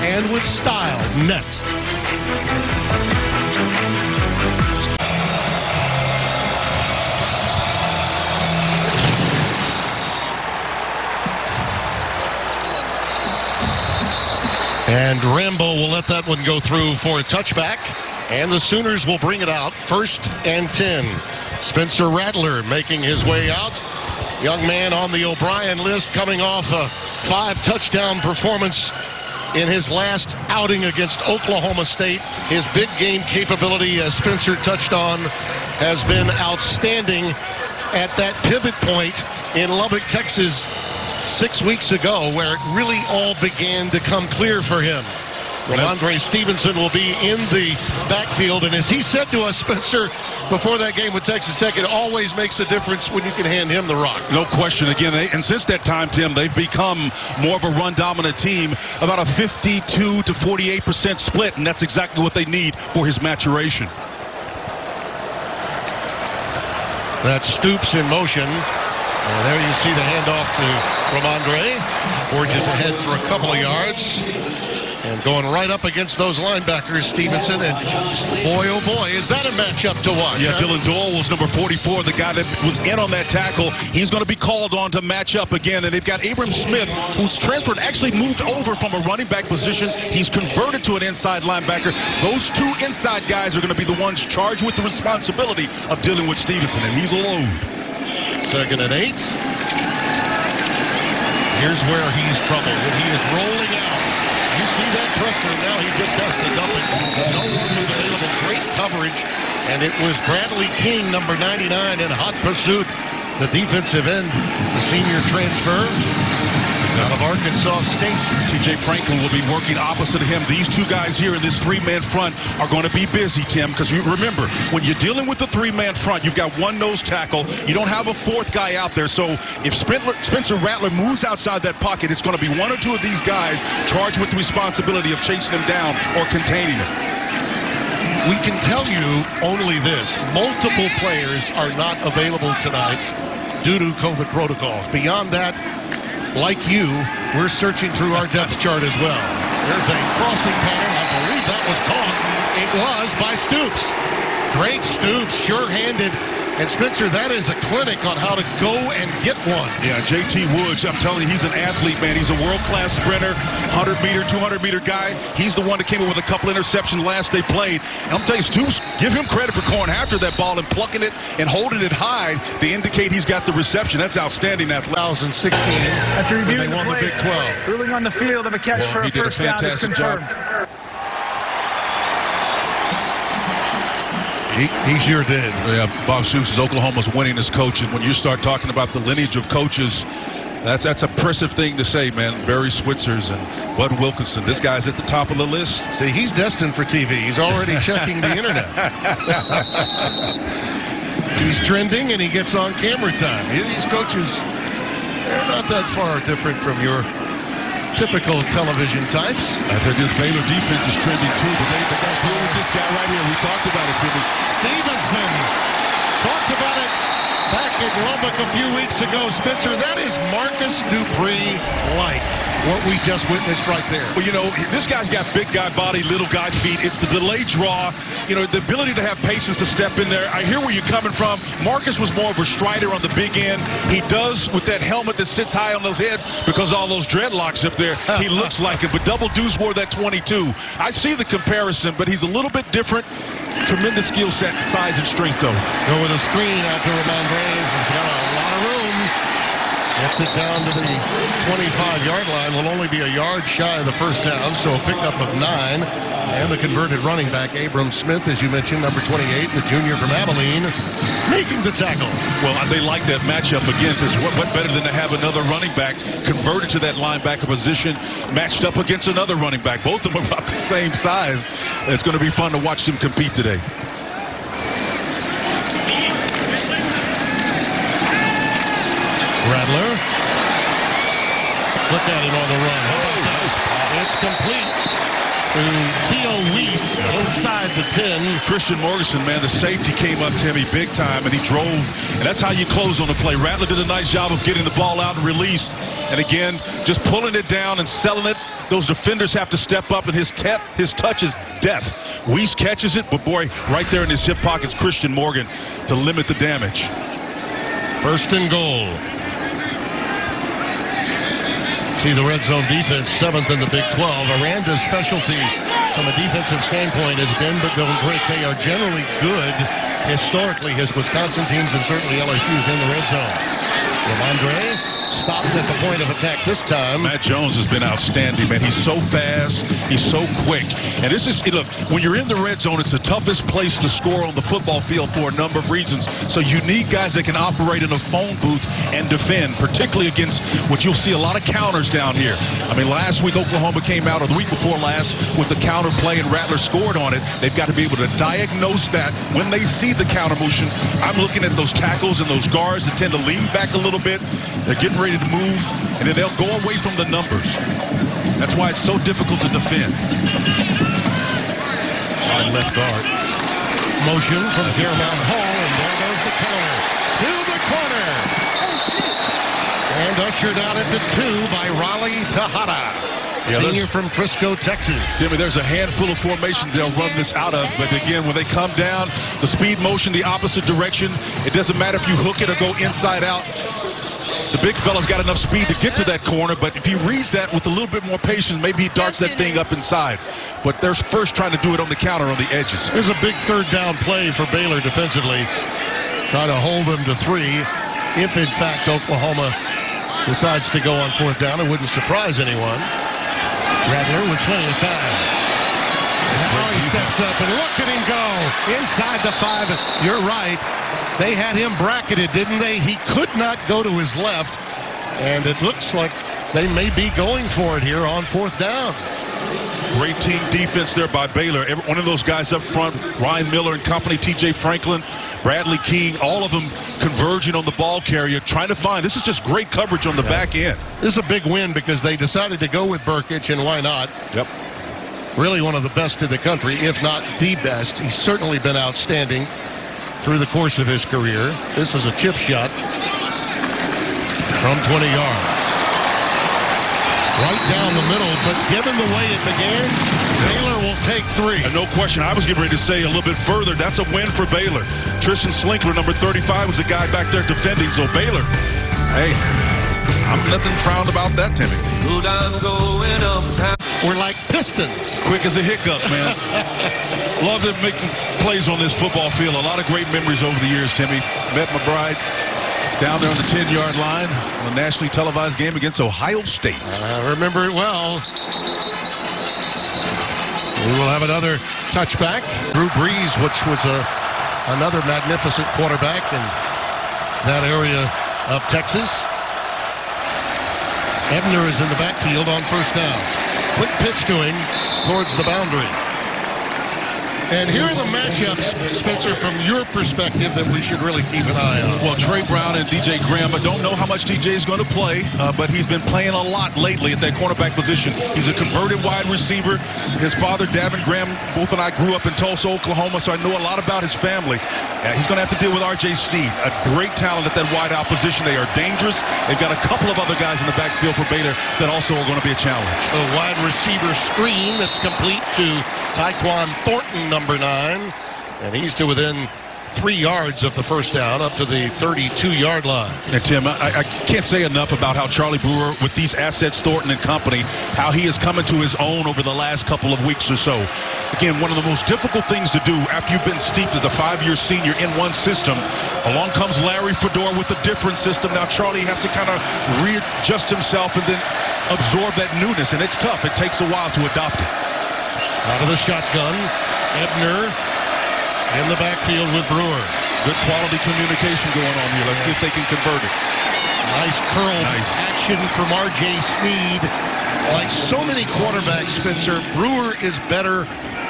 and with style next. And Rambo will let that one go through for a touchback. And the Sooners will bring it out. 1st and 10. Spencer Rattler making his way out. Young man on the O'Brien list, coming off a 5-touchdown performance in his last outing against Oklahoma State. His big game capability, as Spencer touched on, has been outstanding at that pivot point in Lubbock, Texas, 6 weeks ago, where it really all began to come clear for him. Ramondre Stevenson will be in the backfield, and as he said to us, Spencer, before that game with Texas Tech, it always makes a difference when you can hand him the rock. No question. Again, and since that time, Tim, they've become more of a run-dominant team, about a 52 to 48% split, and that's exactly what they need for his maturation. That's Stoops in motion. And there you see the handoff to Ramondre. Forges ahead for a couple of yards. And going right up against those linebackers, Stevenson. And boy, oh boy, is that a matchup to watch. Yeah, Dylan Doyle was number 44, the guy that was in on that tackle. He's going to be called on to match up again. And they've got Abram Smith, who's transferred, actually moved over from a running back position. He's converted to an inside linebacker. Those two inside guys are going to be the ones charged with the responsibility of dealing with Stevenson. And he's alone. 2nd and 8. Here's where he's troubled. He is rolling out. You see that pressure. Now he just has to dump it. No one was available. Great coverage. And it was Bradley King, number 99, in hot pursuit. The defensive end, the senior transfer out of Arkansas State. T.J. Franklin will be working opposite of him. These two guys here in this 3-man front are going to be busy, Tim, because remember, when you're dealing with the 3-man front, you've got one nose tackle. You don't have a 4th guy out there. So if Spencer Rattler moves outside that pocket, it's going to be one or two of these guys charged with the responsibility of chasing him down or containing him. We can tell you only this. Multiple players are not available tonight due to COVID protocols. Beyond that, like you, we're searching through our depth chart as well. There's a crossing pattern. I believe that was caught. It was by Stoops. Great Stoops, sure-handed. And Spencer, that is a clinic on how to go and get one. Yeah, J.T. Woods, I'm telling you, he's an athlete, man. He's a world-class sprinter, 100-meter, 200-meter guy. He's the one that came up with a couple interceptions last they played. And I'm telling you, Stoops, give him credit for going after that ball and plucking it and holding it high to indicate he's got the reception. That's outstanding. 2016. After reviewing the play, Big 12. ruling on the field of a catch for a first down is confirmed. He sure did. Yeah, Bob Stoops is Oklahoma's winningest coach, and when you start talking about the lineage of coaches, that's an impressive thing to say, man. Barry Switzers and Bud Wilkinson. This guy's at the top of the list. See, he's destined for TV. He's already checking the internet. He's trending, and he gets on camera time. These coaches, they're not that far different from your typical television types. I think this Baylor defense is trending too, but they got to deal with this guy right here. We talked about it, Jimmy. Stevenson talked about it back in Lubbock a few weeks ago. Spencer, that is Marcus Dupree-like, what we just witnessed right there. Well, you know, this guy's got big guy body, little guy feet. It's the delayed draw, you know, the ability to have patience to step in there. I hear where you're coming from. Marcus was more of a strider on the big end. He does, with that helmet that sits high on his head, because all those dreadlocks up there, he looks like it. But Double Deuce wore that 22. I see the comparison, but he's a little bit different. Tremendous skill set, size, and strength, though. Go with a screen out to Ramondre. He's got a lot of room. Gets it down to the 25-yard line. Will only be a yard shy of the first down, so a pickup of 9. And the converted running back, Abram Smith, as you mentioned, number 28, the junior from Abilene, making the tackle. Well, they like that matchup again, because what better than to have another running back converted to that linebacker position, matched up against another running back. Both of them are about the same size. It's going to be fun to watch them compete today. Rattler. Look at him on the run. It's complete. to Theo Weiss inside the 10. Christian Morganson, man, the safety came up, Timmy, big time, and he drove. And that's how you close on the play. Rattler did a nice job of getting the ball out and release. And again, just pulling it down and selling it. Those defenders have to step up, and his touch is death. Weiss catches it, but boy, right there in his hip pocket's Christian Morgan to limit the damage. First and goal. See the red zone defense, 7th in the Big 12. Aranda's specialty from a defensive standpoint has been but don't break. They are generally good historically. His Wisconsin teams and certainly LSU's in the red zone. Ramondre stopped at the point of attack this time. Matt Jones has been outstanding, man. He's so fast. He's so quick. And this is, look, when you're in the red zone, it's the toughest place to score on the football field for a number of reasons. So you need guys that can operate in a phone booth and defend, particularly against what you'll see a lot of counters down here. I mean, last week Oklahoma came out, or the week before last, with the counter play, and Rattler scored on it. They've got to be able to diagnose that when they see the counter motion. I'm looking at those tackles and those guards that tend to lean back a little bit. They're getting ready to move, and then they'll go away from the numbers. That's why it's so difficult to defend. On left guard. Motion from Jeremiah Hall, and there goes the corner. To the corner. And ushered out at the 2 by Raleigh Tejada. Senior from Frisco, Texas. Jimmy, there's a handful of formations they'll run this out of, but again, when they come down, the speed motion, the opposite direction, it doesn't matter if you hook it or go inside out. The big fella's got enough speed to get to that corner, but if he reads that with a little bit more patience, maybe he darts that thing up inside. But they're first trying to do it on the counter on the edges. This is a big third down play for Baylor defensively. Trying to hold them to 3. If, in fact, Oklahoma decides to go on 4th down, it wouldn't surprise anyone. Rattler with plenty of time. Now he steps up, and look at him go. Inside the 5. You're right. They had him bracketed, didn't they? He could not go to his left, and it looks like they may be going for it here on 4th down. Great team defense there by Baylor. One of those guys up front, Ryan Miller and company, T.J. Franklin, Bradley King, all of them converging on the ball carrier, trying to find. This is just great coverage on the back end. This is a big win because they decided to go with Burkich, and why not? Yep. Really one of the best in the country, if not the best. He's certainly been outstanding through the course of his career. This is a chip shot from 20 yards. Right down the middle, but given the way it began, Baylor will take 3. And no question, I was getting ready to say a little bit further, that's a win for Baylor. Tristan Slinkler, number 35, was the guy back there defending. So Baylor, hey, I'm nothing frowned about that, Timmy. We're like Pistons. Quick as a hiccup, man. Love them making plays on this football field. A lot of great memories over the years, Timmy. Met my bride down there on the 10-yard line on a nationally televised game against Ohio State. I remember it well. We will have another touchback. Drew Brees, which was another magnificent quarterback in that area of Texas. Ebner is in the backfield on 1st down. Quick pitch to him towards the boundary. And here are the matchups, Spencer, from your perspective that we should really keep an eye on. Well, Trey Brown and DJ Graham, I don't know how much DJ is going to play, but he's been playing a lot lately at that cornerback position. He's a converted wide receiver. His father, Davin Graham, both and I grew up in Tulsa, Oklahoma, so I know a lot about his family. He's going to have to deal with R.J. Sneed, a great talent at that wide out position. They are dangerous. They've got a couple of other guys in the backfield for Baylor that also are going to be a challenge. A wide receiver screen that's complete to Tyquan Thornton, number 9, and he's to within 3 yards of the 1st down, up to the 32-yard line. And Tim, I can't say enough about how Charlie Brewer, with these assets, Thornton and company, how he is coming to his own over the last couple of weeks or so. Again, one of the most difficult things to do after you've been steeped as a 5-year senior in one system. Along comes Larry Fedor with a different system. Now Charlie has to kind of readjust himself and then absorb that newness, and it's tough. It takes a while to adopt it. Out of the shotgun, Ebner in the backfield with Brewer. Good quality communication going on here. Let's see if they can convert it. Nice curl action from R.J. Sneed. Like so many quarterbacks, Spencer, Brewer is better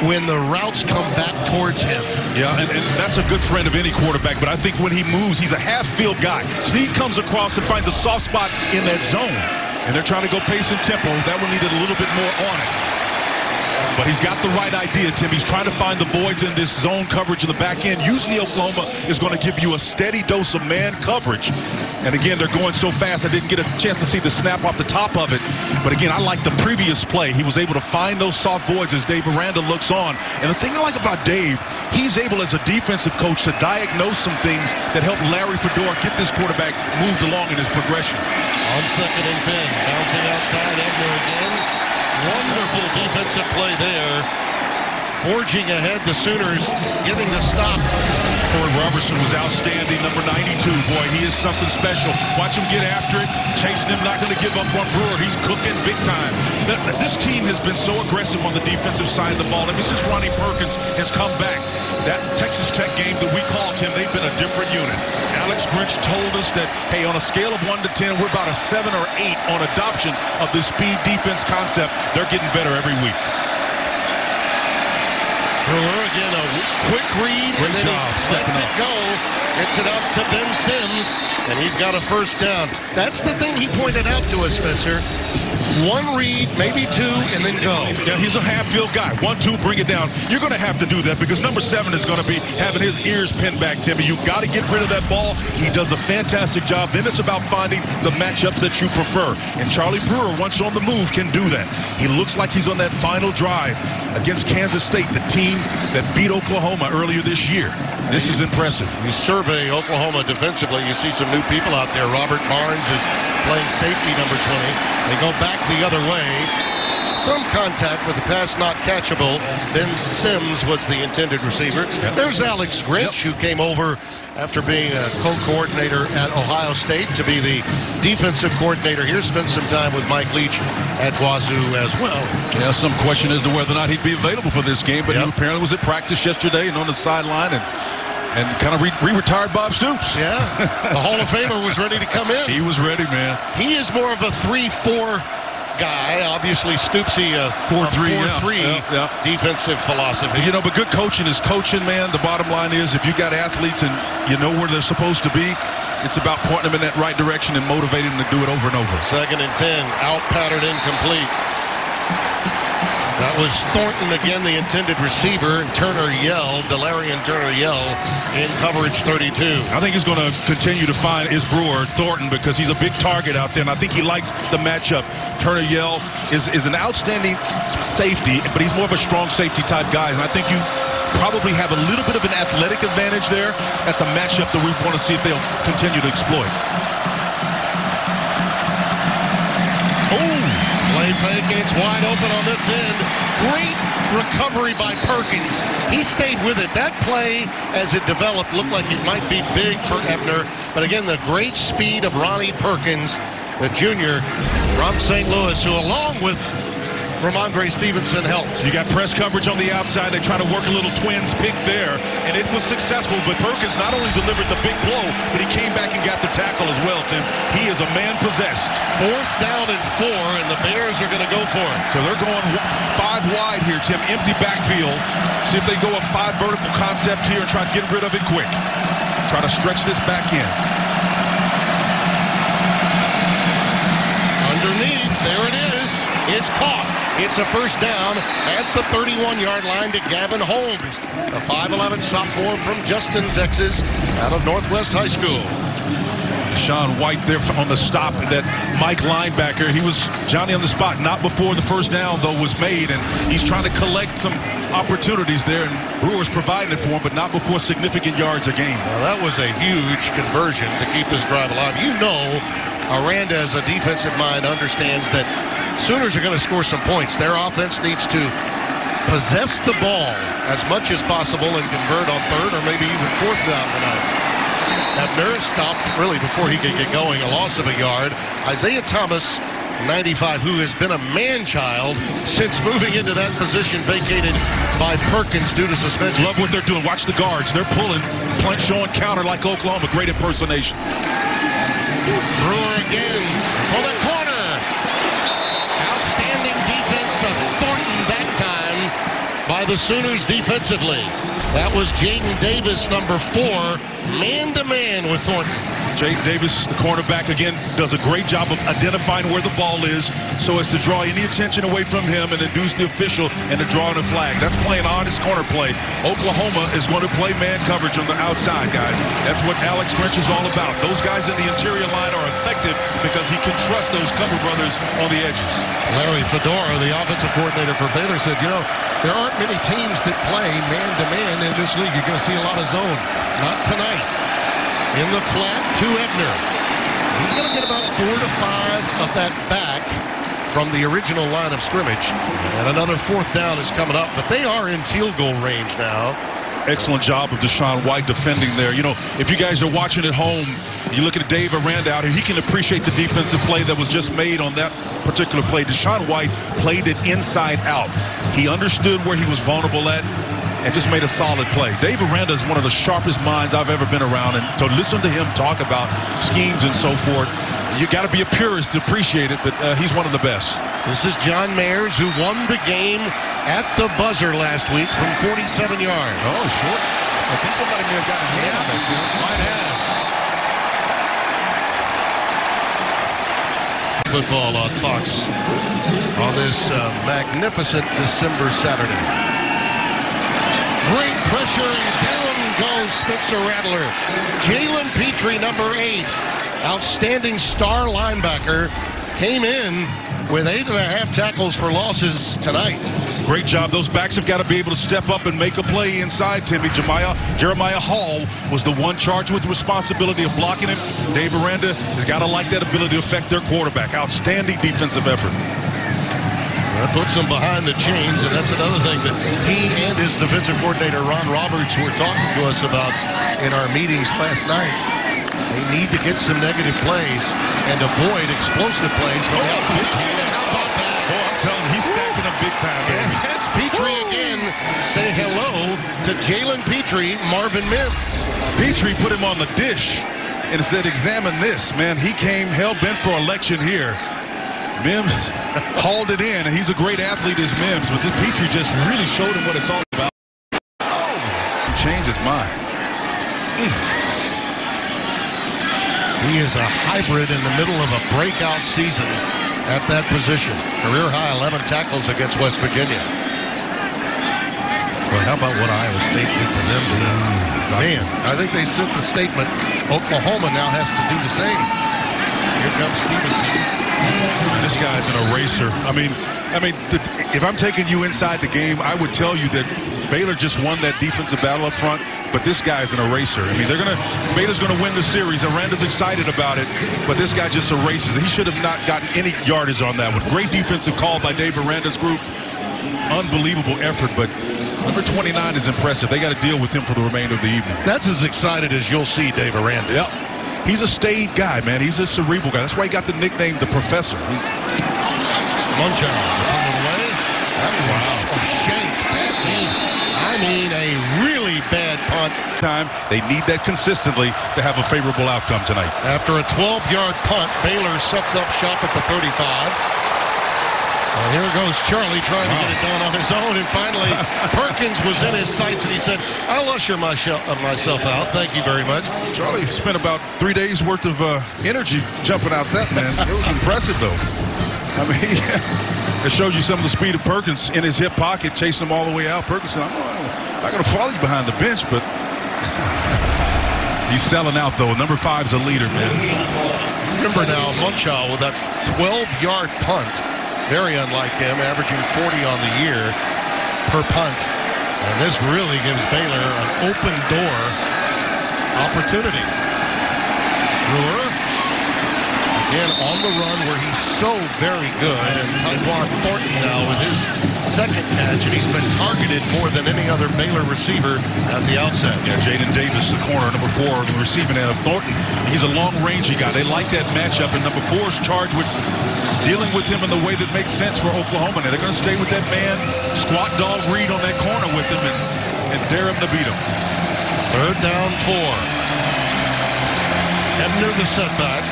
when the routes come back towards him. Yeah, and that's a good friend of any quarterback, but I think when he moves, he's a half-field guy. Sneed comes across and finds a soft spot in that zone, and they're trying to go pace and tempo. That one needed a little bit more on it. But But he's got the right idea, Tim. He's trying to find the voids in this zone coverage in the back end. Usually Oklahoma is going to give you a steady dose of man coverage. And again, they're going so fast, I didn't get a chance to see the snap off the top of it. But again, I like the previous play. He was able to find those soft voids as Dave Aranda looks on. And the thing I like about Dave, he's able as a defensive coach to diagnose some things that help Larry Fedora get this quarterback moved along in his progression. On 2nd and 10, bouncing outside Ebner again. Wonderful defensive play there. Forging ahead, the Sooners getting the stop. Ford Robertson was outstanding, number 92. Boy, he is something special. Watch him get after it, chasing him, not going to give up on Brewer. He's cooking big time. This team has been so aggressive on the defensive side of the ball. Ever since Ronnie Perkins has come back, that Texas Tech game that we called him, they've been a different unit. Alex Grinch told us that, hey, on a scale of 1 to 10, we're about a 7 or 8 on adoption of this speed defense concept. They're getting better every week. Brewer again, a quick read, Great and then job he lets it go. Gets it up to Ben Sims, and he's got a first down. That's the thing he pointed out to us, Spencer. One read, maybe two, and then go. Yeah, he's a half-field guy. 1-2, bring it down. You're going to have to do that because number 7 is going to be having his ears pinned back, Timmy. You've got to get rid of that ball. He does a fantastic job. Then it's about finding the matchups that you prefer. And Charlie Brewer, once on the move, can do that. He looks like he's on that final drive against Kansas State, the team that beat Oklahoma earlier this year. This is impressive. You survey Oklahoma defensively, you see some new people out there. Robert Barnes is playing safety, number 20. They go back the other way. Some contact with the pass not catchable. Ben Sims was the intended receiver. Yep. There's Alex Grinch, who came over after being a co-coordinator at Ohio State to be the defensive coordinator here. Spent some time with Mike Leach at Wazoo as well. Yeah, some question as to whether or not he'd be available for this game, but he apparently was at practice yesterday and on the sideline and kind of re-retired Bob Stoops. Yeah, the Hall of Famer was ready to come in. He was ready, man. He is more of a 3-4 guy. Obviously, Stoopsy, a 4-3 defensive philosophy. You know, but good coaching is coaching, man. The bottom line is if you got athletes and you know where they're supposed to be, it's about pointing them in that right direction and motivating them to do it over and over. 2nd and 10, out pattern incomplete. That was Thornton again, the intended receiver, and Delarian Turner Yell in coverage 32. I think he's going to continue to find his Brewer, Thornton, because he's a big target out there, and I think he likes the matchup. Turner Yell is an outstanding safety, but he's more of a strong safety type guy, and I think you probably have a little bit of an athletic advantage there. That's a matchup that we want to see if they'll continue to exploit. Play fake, it's wide open on this end. Great recovery by Perkins. He stayed with it. That play, as it developed, looked like it might be big for Ebner. But again, the great speed of Ronnie Perkins, the junior from St. Louis, who along with Ramondre Stevenson helped. You got press coverage on the outside. They try to work a little twins pick there, and it was successful. But Perkins not only delivered the big blow, but he came back and got the tackle as well, Tim. He is a man possessed. 4th down and 4, and the Bears are going to go for it. So they're going 5 wide here, Tim. Empty backfield. See if they go a 5 vertical concept here and try to get rid of it quick. Try to stretch this back in. Underneath, there it is. It's caught. It's a first down at the 31-yard line to Gavin Holmes, a 5'11 sophomore from Justin, Texas, out of Northwest High School. Deshaun White there on the stop, that Mike linebacker. He was Johnny on the spot, not before the first down, though, was made, and he's trying to collect some opportunities there, and Brewer's providing it for him, but not before significant yards a game. Well, that was a huge conversion to keep this drive alive. You know, Aranda, as a defensive mind, understands that Sooners are going to score some points. Their offense needs to possess the ball as much as possible and convert on 3rd or maybe even 4th down tonight. Ebner stopped really before he could get going, a loss of a yard. Isaiah Thomas, 95, who has been a man-child since moving into that position vacated by Perkins due to suspension. Love what they're doing. Watch the guards. They're pulling, showing counter like Oklahoma. Great impersonation. Brewer again for the corner. Outstanding defense of Thornton that time by the Sooners defensively. That was Jaden Davis, number 4, man-to-man with Thornton. Jay Davis, the cornerback, again, does a great job of identifying where the ball is so as to draw any attention away from him and induce the official into drawing a flag. That's playing honest corner play. Oklahoma is going to play man coverage on the outside, guys. That's what Alex Grinch is all about. Those guys in the interior line are effective because he can trust those cover brothers on the edges. Larry Fedora, the offensive coordinator for Baylor, said, you know, there aren't many teams that play man-to-man in this league. You're going to see a lot of zone. Not tonight. In the flat to Ebner. He's going to get about 4 to 5 of that back from the original line of scrimmage. And another 4th down is coming up, but they are in field goal range now. Excellent job of Deshaun White defending there. You know, if you guys are watching at home, you look at Dave Aranda out here, he can appreciate the defensive play that was just made on that particular play. Deshaun White played it inside out. He understood where he was vulnerable at and just made a solid play. Dave Aranda is one of the sharpest minds I've ever been around, and to listen to him talk about schemes and so forth, you got to be a purist to appreciate it, but he's one of the best. This is John Mayers, who won the game at the buzzer last week from 47 yards. Oh, sure. I think somebody may have gotten a hand on that, too. Might have. Football on Fox on this magnificent December Saturday. Great pressure, and down goes Spencer Rattler. Jalen Petrie, number 8, outstanding star linebacker, came in with 8.5 tackles for losses tonight. Great job. Those backs have got to be able to step up and make a play inside, Timmy. Jeremiah Hall was the one charged with the responsibility of blocking him. Dave Aranda has got to like that ability to affect their quarterback. Outstanding defensive effort. That puts them behind the chains, and that's another thing that he and his defensive coordinator, Ron Roberts, were talking to us about in our meetings last night. They need to get some negative plays and avoid explosive plays. How about that? Oh, I'm telling you, he's stacking them big time. And that's Petrie again. Say hello to Jalen Petrie, Marvin Mims. Petrie put him on the dish and said, examine this. Man, he came hell-bent for election here. Mims hauled it in, and he's a great athlete as Mims, but this Petrie just really showed him what it's all about. He changed his mind. He is a hybrid in the middle of a breakout season at that position. Career high 11 tackles against West Virginia. Well, how about what Iowa State did to them today? Man, I think they sent the statement, Oklahoma now has to do the same. Here comes Stevenson. This guy's an eraser. I mean, if I'm taking you inside the game, I would tell you that Baylor just won that defensive battle up front, but this guy's an eraser. I mean, Baylor's gonna win the series. Aranda's excited about it, but this guy just erases. He should have not gotten any yardage on that one. Great defensive call by Dave Aranda's group. Unbelievable effort, but number 29 is impressive. They got to deal with him for the remainder of the evening. That's as excited as you'll see Dave Aranda. Yep. He's a staid guy, man. He's a cerebral guy. That's why he got the nickname the Professor. Munchausen put it away. That was a shank. I mean, a really bad punt. They need that consistently to have a favorable outcome tonight. After a 12-yard punt, Baylor sets up shop at the 35. And here goes Charlie trying to get it down on his own, and finally Perkins was in his sights, and he said, I'll usher myself out. Thank you very much. Charlie spent about 3 days' worth of energy jumping out that, man. It was impressive, though. I mean, it shows you some of the speed of Perkins in his hip pocket, chasing him all the way out. Perkins said, I'm not going to follow you behind the bench, but he's selling out, though. Number 5's a leader, man. Remember now, Munchausen with that 12-yard punt. Very unlike him, averaging 40 on the year per punt. And this really gives Baylor an open door opportunity. Brewer, again on the run where he's so very good. And Tyquan Thornton now with his second catch, and he's been targeted more than any other Baylor receiver at the outset. Yeah, Jaden Davis, the corner, number 4, the receiving end of Thornton. He's a long-rangey guy. They like that matchup, and number 4 is charged with dealing with him in the way that makes sense for Oklahoma. Now, they're going to stay with that man, squat dog read on that corner with him, and dare him to beat him. 3rd down 4. Ebner the setback.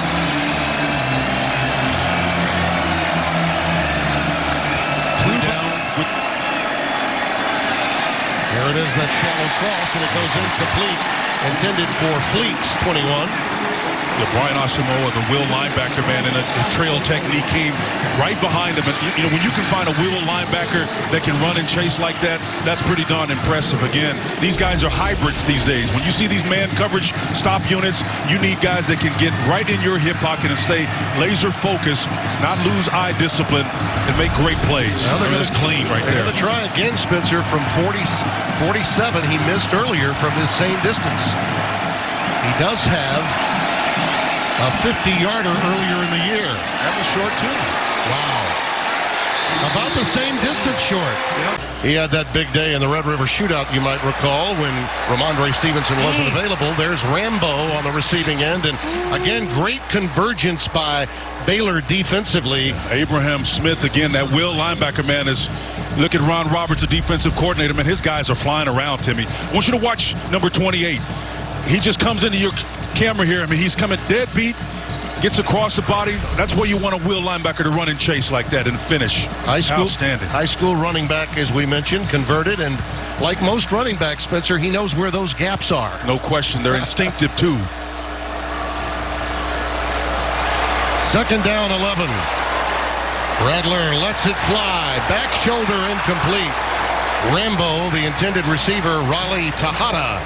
Here it is, that shallow cross, and it goes incomplete. Intended for Fleets, 21. Brian Asamoah, the will linebacker, man, and a trail technique came right behind him. And, you know, when you can find a will linebacker that can run and chase like that, that's pretty darn impressive. Again, these guys are hybrids these days. When you see these man coverage stop units, you need guys that can get right in your hip pocket and stay laser focused, not lose eye discipline, and make great plays. Now they're just clean right there. They're going to try again, Spencer, from 47. He missed earlier from this same distance. He does have a 50-yarder earlier in the year. That was short, too. Wow. About the same distance short. Yep. He had that big day in the Red River Shootout, you might recall, when Ramondre Stevenson wasn't available. There's Rambo on the receiving end. And, again, great convergence by Baylor defensively. Abraham Smith, again, that will linebacker, man, is... Look at Ron Roberts, the defensive coordinator. Man, his guys are flying around, Timmy. I want you to watch number 28. He just comes into your camera here. I mean, he's coming dead beat, gets across the body. That's where you want a will linebacker to run and chase like that and finish. Outstanding. High school running back, as we mentioned, converted. And like most running backs, Spencer, he knows where those gaps are. No question. They're instinctive, too. Second down, 11. Rattler lets it fly. Back shoulder incomplete. Rambo, the intended receiver. Raleigh Tejada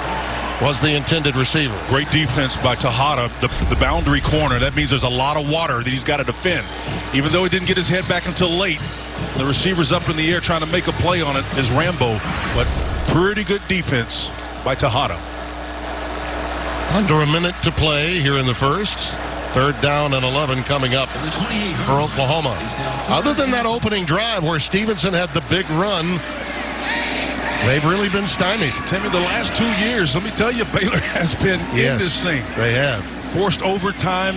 was the intended receiver. Great defense by Tejada, the boundary corner. That means there's a lot of water that he's got to defend. Even though he didn't get his head back until late, the receiver's up in the air trying to make a play on it is Rambo. But pretty good defense by Tejada. Under a minute to play here in the first. Third down and 11 coming up for Oklahoma. Other than that opening drive where Stevenson had the big run, they've really been stymied. Timmy, the last 2 years, let me tell you, Baylor has been in this thing. They have. Forced overtime.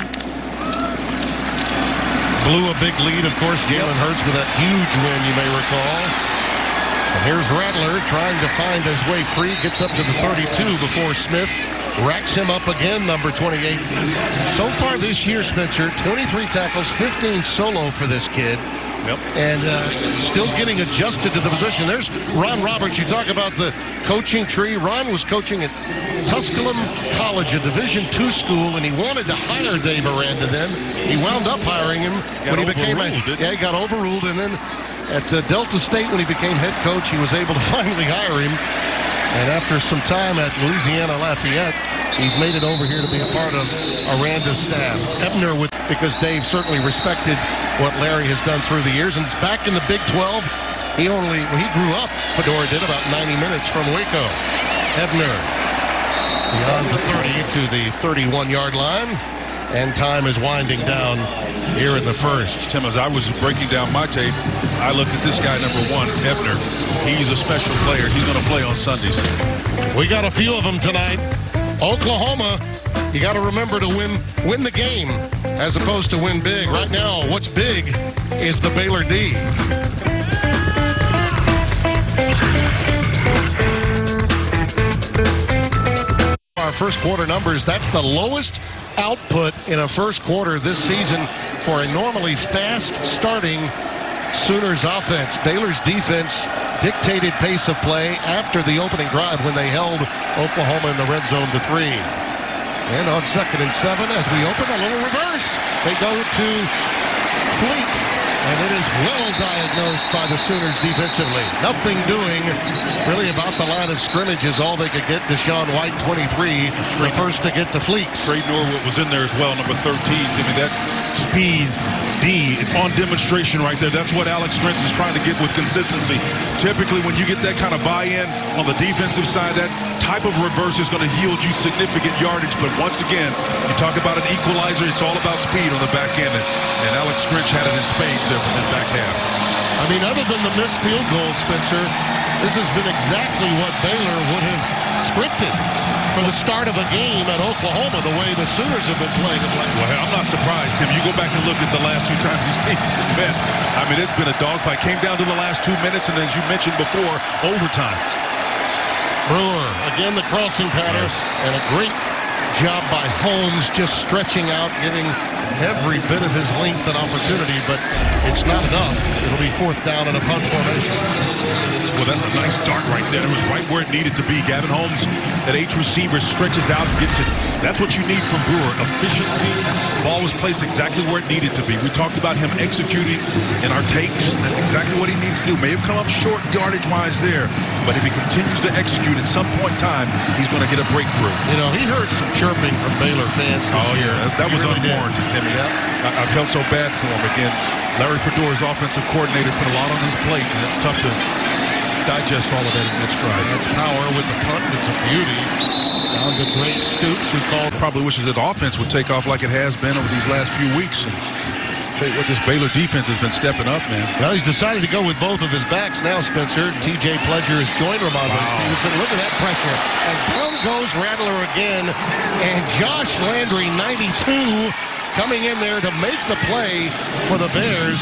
Blew a big lead, of course, Jalen Hurts with that huge win, you may recall. And here's Rattler trying to find his way free. Gets up to the 32 before Smith racks him up again, number 28. So far this year, Spencer, 23 tackles, 15 solo for this kid. Yep. And still getting adjusted to the position. There's Ron Roberts. You talk about the coaching tree. Ron was coaching at Tusculum College, a Division II school, and he wanted to hire Dave Aranda then. He wound up hiring him when he became he got overruled. And then at Delta State, when he became head coach, he was able to finally hire him. And after some time at Louisiana Lafayette, he's made it over here to be a part of Aranda's staff. Ebner, because Dave certainly respected what Larry has done through the years. And back in the Big 12, he grew up, Fedora did, about 90 minutes from Waco. Ebner beyond the 30 to the 31-yard line. And time is winding down here in the first. Tim, as I was breaking down my tape, I looked at this guy, number 1, Ebner. He's a special player. He's going to play on Sundays. We got a few of them tonight. Oklahoma, you got to remember to win the game as opposed to win big. Right now, what's big is the Baylor D. Our first quarter numbers, that's the lowest output in a first quarter this season for a normally fast-starting Sooners offense. Baylor's defense dictated pace of play after the opening drive when they held Oklahoma in the red zone to 3. And on 2nd and 7, as we open a little reverse, they go to Fleeks. And it is well diagnosed by the Sooners defensively. Nothing doing really about the line of scrimmage is all they could get. Deshaun White, 23, the first to get to Fleeks. Trey Norwood was in there as well, number 13. I mean, that speed, D, on demonstration right there. That's what Alex Grinch is trying to get with consistency. Typically, when you get that kind of buy-in on the defensive side, that type of reverse is going to yield you significant yardage. But once again, you talk about an equalizer, it's all about speed on the back end. And Alex Grinch had it in spades there from his back half. I mean, other than the missed field goal, Spencer, this has been exactly what Baylor would have scripted for the start of a game at Oklahoma, the way the Sooners have been playing it. Well, I'm not surprised, Tim. You go back and look at the last 2 times these teams have met. I mean, it's been a dogfight. Came down to the last 2 minutes, and as you mentioned before, overtime. Brewer, again the crossing pattern, and a great job by Holmes just stretching out, giving every bit of his length and opportunity, but it's not enough. It'll be 4th down and a punt formation. Well, that's a nice dart right there. It was right where it needed to be. Gavin Holmes, that H receiver, stretches out and gets it. That's what you need from Brewer. Efficiency. The ball was placed exactly where it needed to be. We talked about him executing in our takes. That's exactly what he needs to do. May have come up short yardage-wise there, but if he continues to execute at some point in time, he's going to get a breakthrough. You know, he heard some chirping from Baylor fans this year. That was really unwarranted, Timmy. Yep. I felt so bad for him. Again, Larry Fedora's offensive coordinator put a lot on his plate, and it's tough to digest all of that in one stride. That's power with the punt. It's a beauty. Down to Greg Stoops, who called. Probably wishes that offense would take off like it has been over these last few weeks. And tell you what, this Baylor defense has been stepping up, man. Well, he's decided to go with both of his backs now, Spencer. T.J. Pledger has joined Ramondre Stevenson. Look at that pressure. And down goes Rattler again. And Josh Landry, 92, coming in there to make the play for the Bears.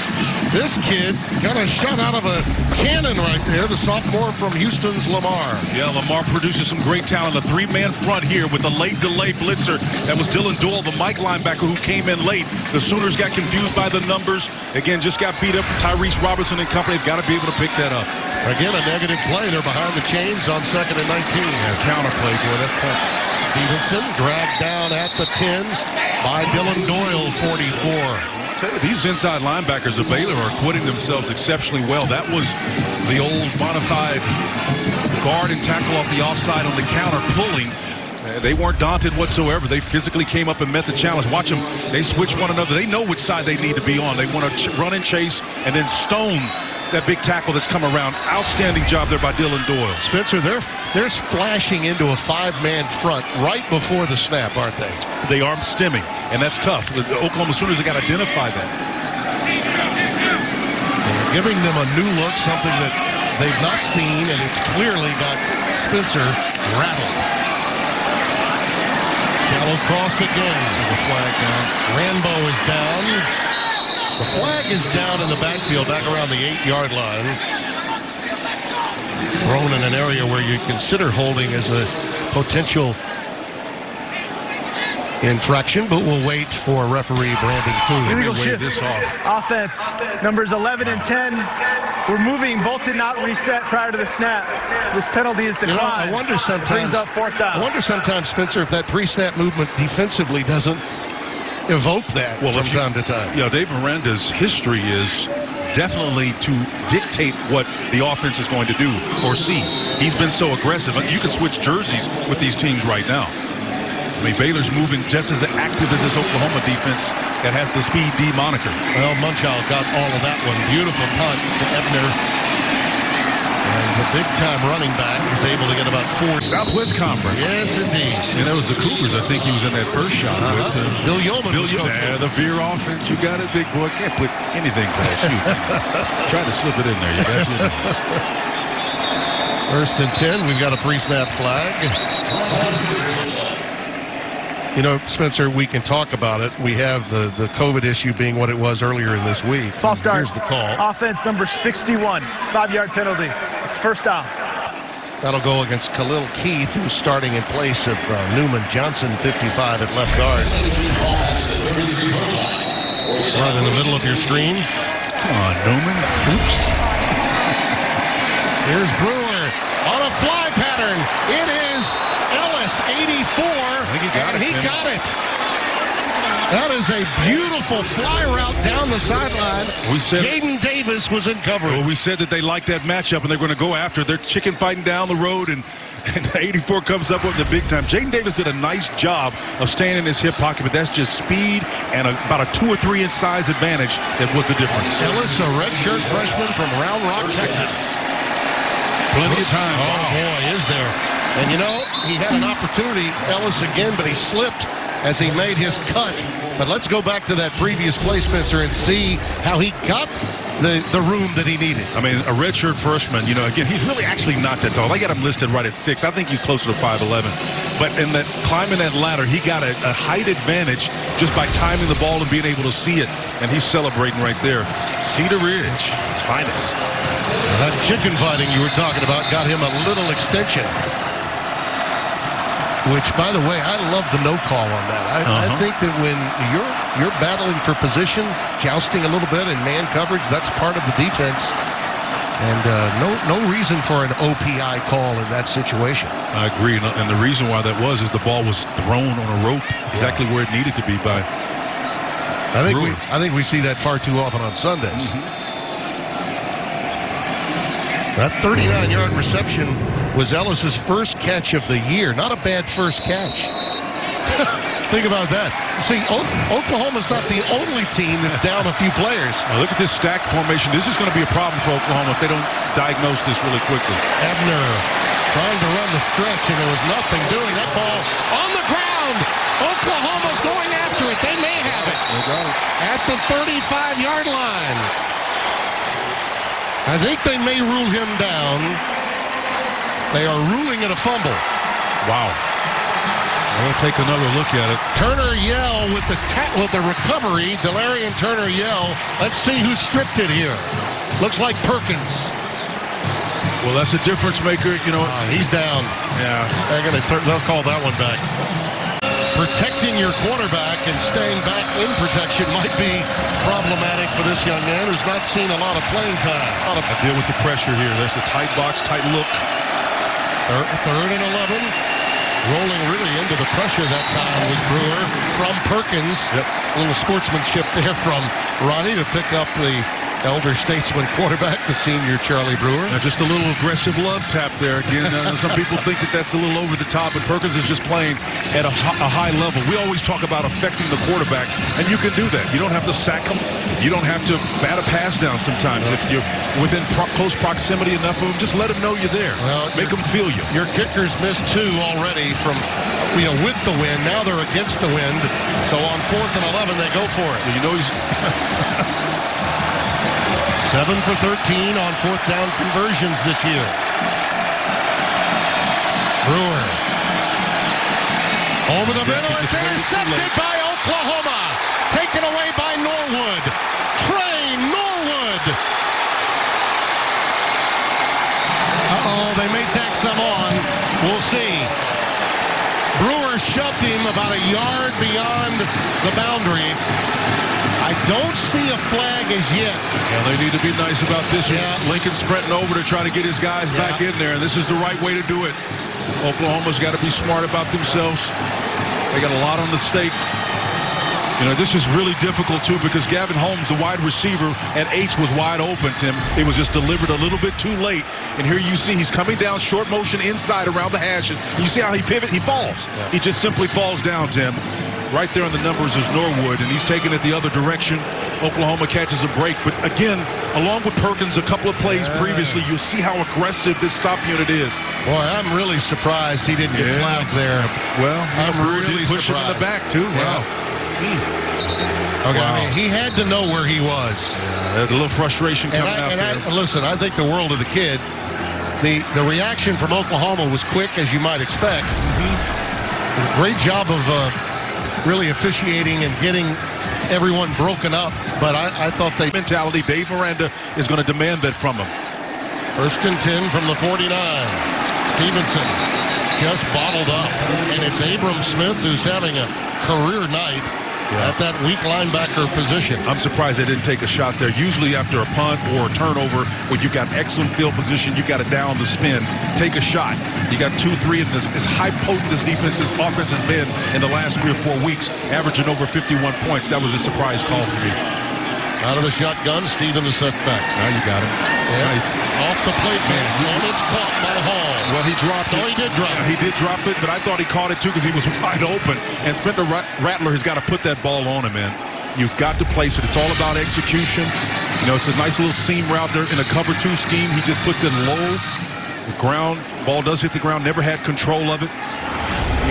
This kid got a shot out of a cannon right there, the sophomore from Houston's Lamar. Yeah, Lamar produces some great talent. A three-man front here with a late delay blitzer. That was Dylan Doyle, the Mike linebacker, who came in late. The Sooners got confused by the numbers. Again, just got beat up. Tyrese Robertson and company have got to be able to pick that up. Again, a negative play. They're behind the chains on 2nd and 19. Yeah, counter play, boy, that's tough. Stevenson dragged down at the 10 by Dylan Doyle, 44. These inside linebackers of Baylor are acquitting themselves exceptionally well. That was the old bona fide guard and tackle off the offside on the counter pulling. They weren't daunted whatsoever. They physically came up and met the challenge. Watch them. They switch one another. They know which side they need to be on. They want to run and chase and then stone that big tackle that's come around. Outstanding job there by Dylan Doyle. Spencer, they're flashing into a 5-man front right before the snap, aren't they? They are stemming, and that's tough. The Oklahoma Sooners have got to identify that. They're giving them a new look, something that they've not seen, and it's clearly got Spencer rattled. Shallow cross again. The flag down. Rambo is down. The flag is down in the backfield, back around the 8-yard line. Thrown in an area where you consider holding as a potential infraction, but we'll wait for referee Brandon Coon. Illegal shift. This off. Offense, numbers 11 and 10. We're moving. Both did not reset prior to the snap. This penalty is declined. You know, I wonder sometimes. Brings up 4th down. I wonder sometimes, Spencer, if that pre-snap movement defensively doesn't evoke that from time to time. Yeah, Dave Miranda's history is definitely to dictate what the offense is going to do or see. He's been so aggressive. You can switch jerseys with these teams right now. I mean, Baylor's moving just as active as this Oklahoma defense that has the Speed D moniker. Well, Munchausen got all of that one. Beautiful punt to Ebner. And the big-time running back is able to get about 4. Southwest Conference. Yes, indeed. And that was the Cougars. I think he was in that first shot. Bill Yeoman. The veer offense. You got it, big boy. Can't put anything past you. Try to slip it in there. You got it. 1st and 10. We've got a pre-snap flag. You know, Spencer, we can talk about it. We have the COVID issue being what it was earlier in this week. False start. Here's the call. Offense number 61. 5-yard penalty. It's 1st down. That'll go against Khalil Keith, who's starting in place of Newman Johnson, 55 at left guard. Right in the middle of your screen. Come on, Newman. Oops. Here's Brewer on a fly pattern. It is Ellis, 84. He got it. That is a beautiful fly route down the sideline. Jaden Davis was in coverage. Well, we said that they like that matchup and they're going to go after. They're chicken fighting down the road, and 84 comes up with the big time. Jaden Davis did a nice job of staying in his hip pocket, but that's just speed and about a 2 or 3 inch size advantage that was the difference. Ellis, a redshirt freshman from Round Rock, Texas. Plenty of time. Oh, boy, is there. And, you know, he had an opportunity, Ellis again, but he slipped as he made his cut. But let's go back to that previous play, Spencer, and see how he got the room that he needed. I mean, a redshirt freshman, you know, again, he's really actually not that tall. I got him listed right at 6. I think he's closer to 5'11". But in that climbing that ladder, he got a height advantage just by timing the ball and being able to see it. And he's celebrating right there. Cedar Ridge, its finest. Well, that chicken fighting you were talking about got him a little extension. Which, by the way, I love the no call on that. I think that when you're battling for position, jousting a little bit in man coverage, that's part of the defense. And no reason for an OPI call in that situation. I agree, and the reason why that is the ball was thrown on a rope exactly where it needed to be by Brewer. I think we see that far too often on Sundays. That 39-yard reception was Ellis's first catch of the year. Not a bad first catch. Think about that. See, Oklahoma's not the only team that's down a few players. Now look at this stack formation. This is going to be a problem for Oklahoma if they don't diagnose this really quickly. Ebner trying to run the stretch, and there was nothing doing. That ball on the ground. Oklahoma's going after it. They may have it. At the 35-yard line. I think they may rule him down. They are ruling it a fumble. Wow. We'll take another look at it. Turner Yell with the recovery. Delarian Turner Yell. Let's see who stripped it here. Looks like Perkins. Well, that's a difference maker. You know, he's down. Yeah, they'll call that one back. Protecting your quarterback and staying back in protection might be problematic for this young man who's not seen a lot of playing time. I deal with the pressure here. There's a tight box, tight look. Third and 11. Rolling really into the pressure that time was Brewer from Perkins. A little sportsmanship there from Ronnie to pick up the elder statesman quarterback, the senior Charlie Brewer. Now just a little aggressive love tap there. Again, some people think that that's a little over the top, but Perkins is just playing at a high level. We always talk about affecting the quarterback, and you can do that. You don't have to sack him. You don't have to bat a pass down sometimes. If you're within close proximity enough of him, just let him know you're there. Well, make him feel you. Your kickers missed 2 already from, with the wind. Now they're against the wind. So on 4th and 11, they go for it. You know he's 7 for 13 on 4th down conversions this year. Brewer over the middle. It's intercepted by Oklahoma. Taken away by Norwood. Trey Norwood. They may tack some on. We'll see. Brewer shoved him about a yard beyond the boundary. I don't see a flag as yet. Yeah, they need to be nice about this. Lincoln sprinting over to try to get his guys back in there, and this is the right way to do it. Oklahoma's got to be smart about themselves. They got a lot on the stake. This is really difficult, too, because Gavin Holmes, the wide receiver at H, was wide open, Tim. It was just delivered a little bit too late. And here you see he's coming down short motion inside around the hash. And you see how he pivots? He falls. Yeah. He just simply falls down, Tim. Right there in the numbers is Norwood, and he's taking it the other direction. Oklahoma catches a break. But, again, along with Perkins, a couple of plays previously, you'll see how aggressive this stop unit is. Boy, I'm really surprised he didn't get flagged there. Well, I'm really push him in the back, too. Yeah. Wow. Okay, wow. I mean, he had to know where he was. There's a little frustration coming out there. Listen, I think the world of the kid. The reaction from Oklahoma was quick, as you might expect. Great job of really officiating and getting everyone broken up. But I thought they... Mentality, Dave Miranda is going to demand that from him. 1st and 10 from the 49. Stevenson just bottled up. And it's Abram Smith who's having a career night at that weak linebacker position. I'm surprised they didn't take a shot there. Usually after a punt or a turnover, when you've got excellent field position, you got to down the spin. Take a shot. You got 2-3 in this. As high potent this offense has been in the last 3 or 4 weeks, averaging over 51 points. That was a surprise call for me. Out of the shotgun, Steve in the setback. Now you got him. Nice. Off the plate, man. And it's caught by Hall. Well, he dropped it. Oh, he did drop it. He did drop it, but I thought he caught it, too, because he was wide open. And Spencer Rattler has got to put that ball on him, man. You've got to place it. It's all about execution. It's a nice little seam route there in a cover 2 scheme. He just puts it low. The ground. Ball does hit the ground. Never had control of it.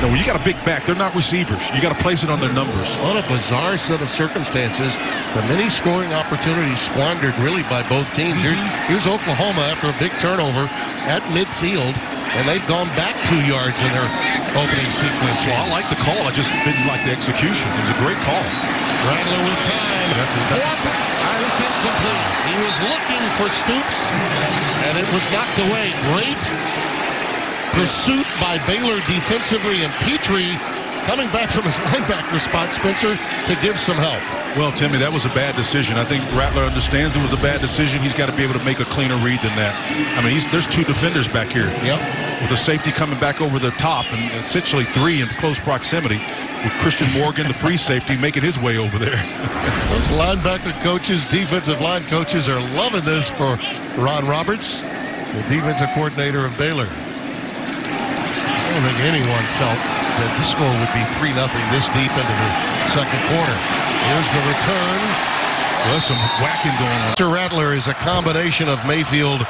When you got a big back, they're not receivers. You got to place it on their numbers. What a bizarre set of circumstances. The many scoring opportunities squandered really by both teams. Here's Oklahoma after a big turnover at midfield, and they've gone back 2 yards in their opening sequence. Well, I like the call. I just didn't like the execution. It was a great call. Rattler with time. That's incomplete. He was looking for Stoops, and it was knocked away. Great pursuit by Baylor defensively, and Petrie coming back from his linebacker spot, Spencer, to give some help. Well, Timmy, that was a bad decision. I think Rattler understands it was a bad decision. He's got to be able to make a cleaner read than that. I mean, there's 2 defenders back here. Yep. With the safety coming back over the top, and essentially 3 in close proximity, with Christian Morgan, the free safety, making his way over there. Those linebacker coaches, defensive line coaches are loving this for Ron Roberts, the defensive coordinator of Baylor. I don't think anyone felt that the score would be 3-0 this deep into the second quarter. Here's the return. Well, there's some whacking going on. Mr. Rattler is a combination of Mayfield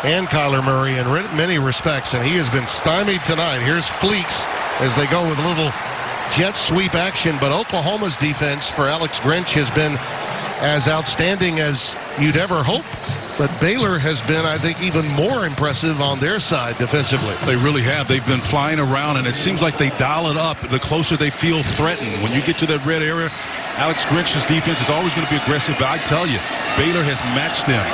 and Kyler Murray in many respects, and he has been stymied tonight. Here's Fleeks as they go with a little jet sweep action, but Oklahoma's defense for Alex Grinch has been as outstanding as you'd ever hope. But Baylor has been, I think, even more impressive on their side defensively. They really have. They've been flying around, and it seems like they dial it up the closer they feel threatened. When you get to that red area, Alex Grinch's defense is always going to be aggressive, but I tell you, Baylor has matched them.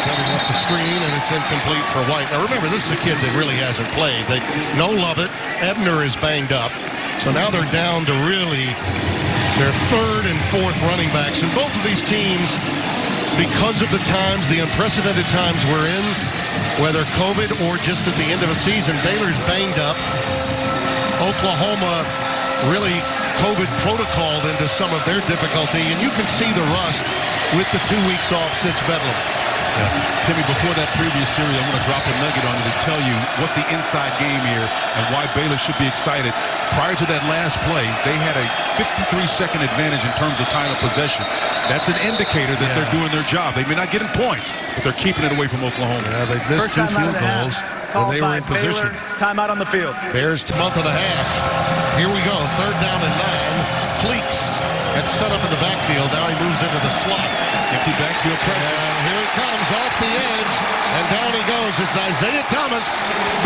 Cutting up the screen, and it's incomplete for White. Now remember, this is a kid that really hasn't played. They know Lovett. Ebner is banged up. So now they're down to really their 3rd and 4th running backs. And both of these teams, because of the times, the unprecedented times we're in, whether COVID or just at the end of a season, Baylor's banged up. Oklahoma really COVID protocoled into some of their difficulty, and you can see the rust with the 2 weeks off since Bedlam. Yeah. Timmy, before that previous series, I'm going to drop a nugget on you to tell you what the inside game here and why Baylor should be excited. Prior to that last play, they had a 53-second advantage in terms of time of possession. That's an indicator that they're doing their job. They may not get in points, but they're keeping it away from Oklahoma. Yeah, they've missed 2 field goals when they were in position. Timeout on the field. Bears month and a half. Here we go. 3rd down and 9. Fleeks had set up in the backfield. Now he moves into the slot. Empty backfield pressure. And here it comes off the edge. And down he goes. It's Isaiah Thomas.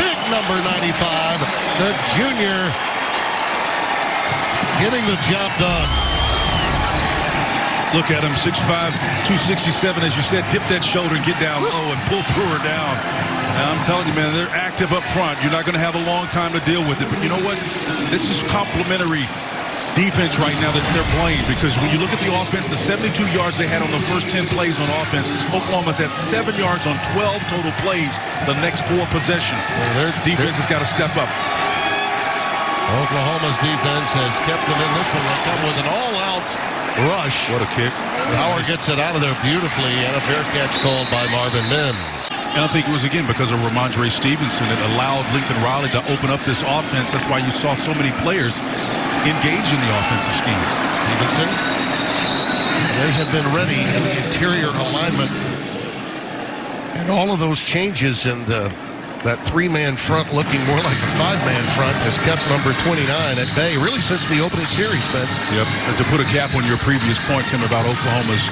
Big number 95. The junior getting the job done. Look at him, 6'5", 267, as you said. Dip that shoulder and get down low and pull Brewer down. And I'm telling you, man, they're active up front. You're not going to have a long time to deal with it. But you know what? This is complimentary defense right now that they're playing, because when you look at the offense, the 72 yards they had on the first 10 plays on offense, Oklahoma's had 7 yards on 12 total plays the next 4 possessions. Their defense has got to step up. Oklahoma's defense has kept them in this one. They come with an all-out rush. What a kick. Howard gets it out of there beautifully, and a fair catch called by Marvin Mims. And I think it was, again, because of Ramondre Stevenson. It allowed Lincoln Riley to open up this offense. That's why you saw so many players engage in the offensive scheme. Stevenson, they have been ready in the interior alignment. And all of those changes in that 3-man front looking more like a 5-man front has kept number 29 at bay, really since the opening series, Spence. Yep. And to put a cap on your previous point, Tim, about Oklahoma's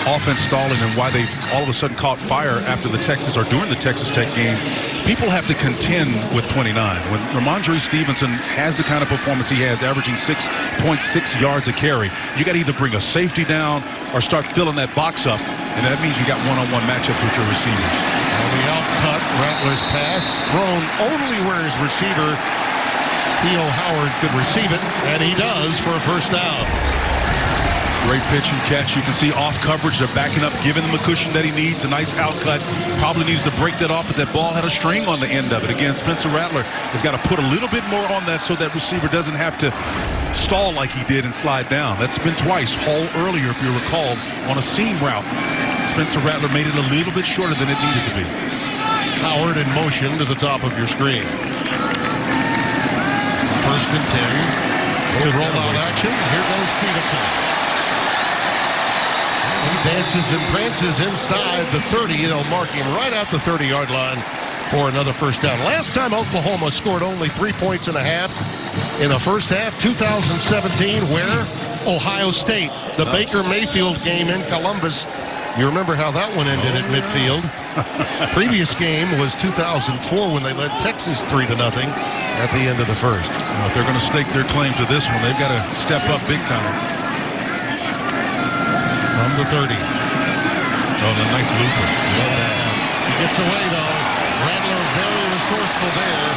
offense stalling and why they've all of a sudden caught fire after the Texas or during the Texas Tech game, people have to contend with 29. When Ramondre Stevenson has the kind of performance he has, averaging 6.6 yards a carry, you got to either bring a safety down or start filling that box up, and that means you got one-on-one matchups with your receivers. On the outcut, Rattler's pass thrown only where his receiver, Theo Howard, could receive it, and he does for a first down. Great pitch and catch. You can see off coverage. They're backing up, giving him a cushion that he needs. A nice outcut. Probably needs to break that off, but that ball had a string on the end of it. Again, Spencer Rattler has got to put a little bit more on that so that receiver doesn't have to stall like he did and slide down. That's been twice. Hall earlier, if you recall, on a seam route. Spencer Rattler made it a little bit shorter than it needed to be. Howard in motion to the top of your screen. 1st and 10. To rollout action. Here goes Stevenson. He dances and prances inside the 30. They'll mark him right at the 30-yard line for another first down. Last time Oklahoma scored only 3 points and a half in the first half, 2017, where? Ohio State. The Baker Mayfield game in Columbus. You remember how that one ended at midfield. Previous game was 2004 when they led Texas 3-0 at the end of the first. Well, if they're going to stake their claim to this one, they've got to step up big time. From the 30. Oh, the nice looper. He gets away, though. Rattler very resourceful there.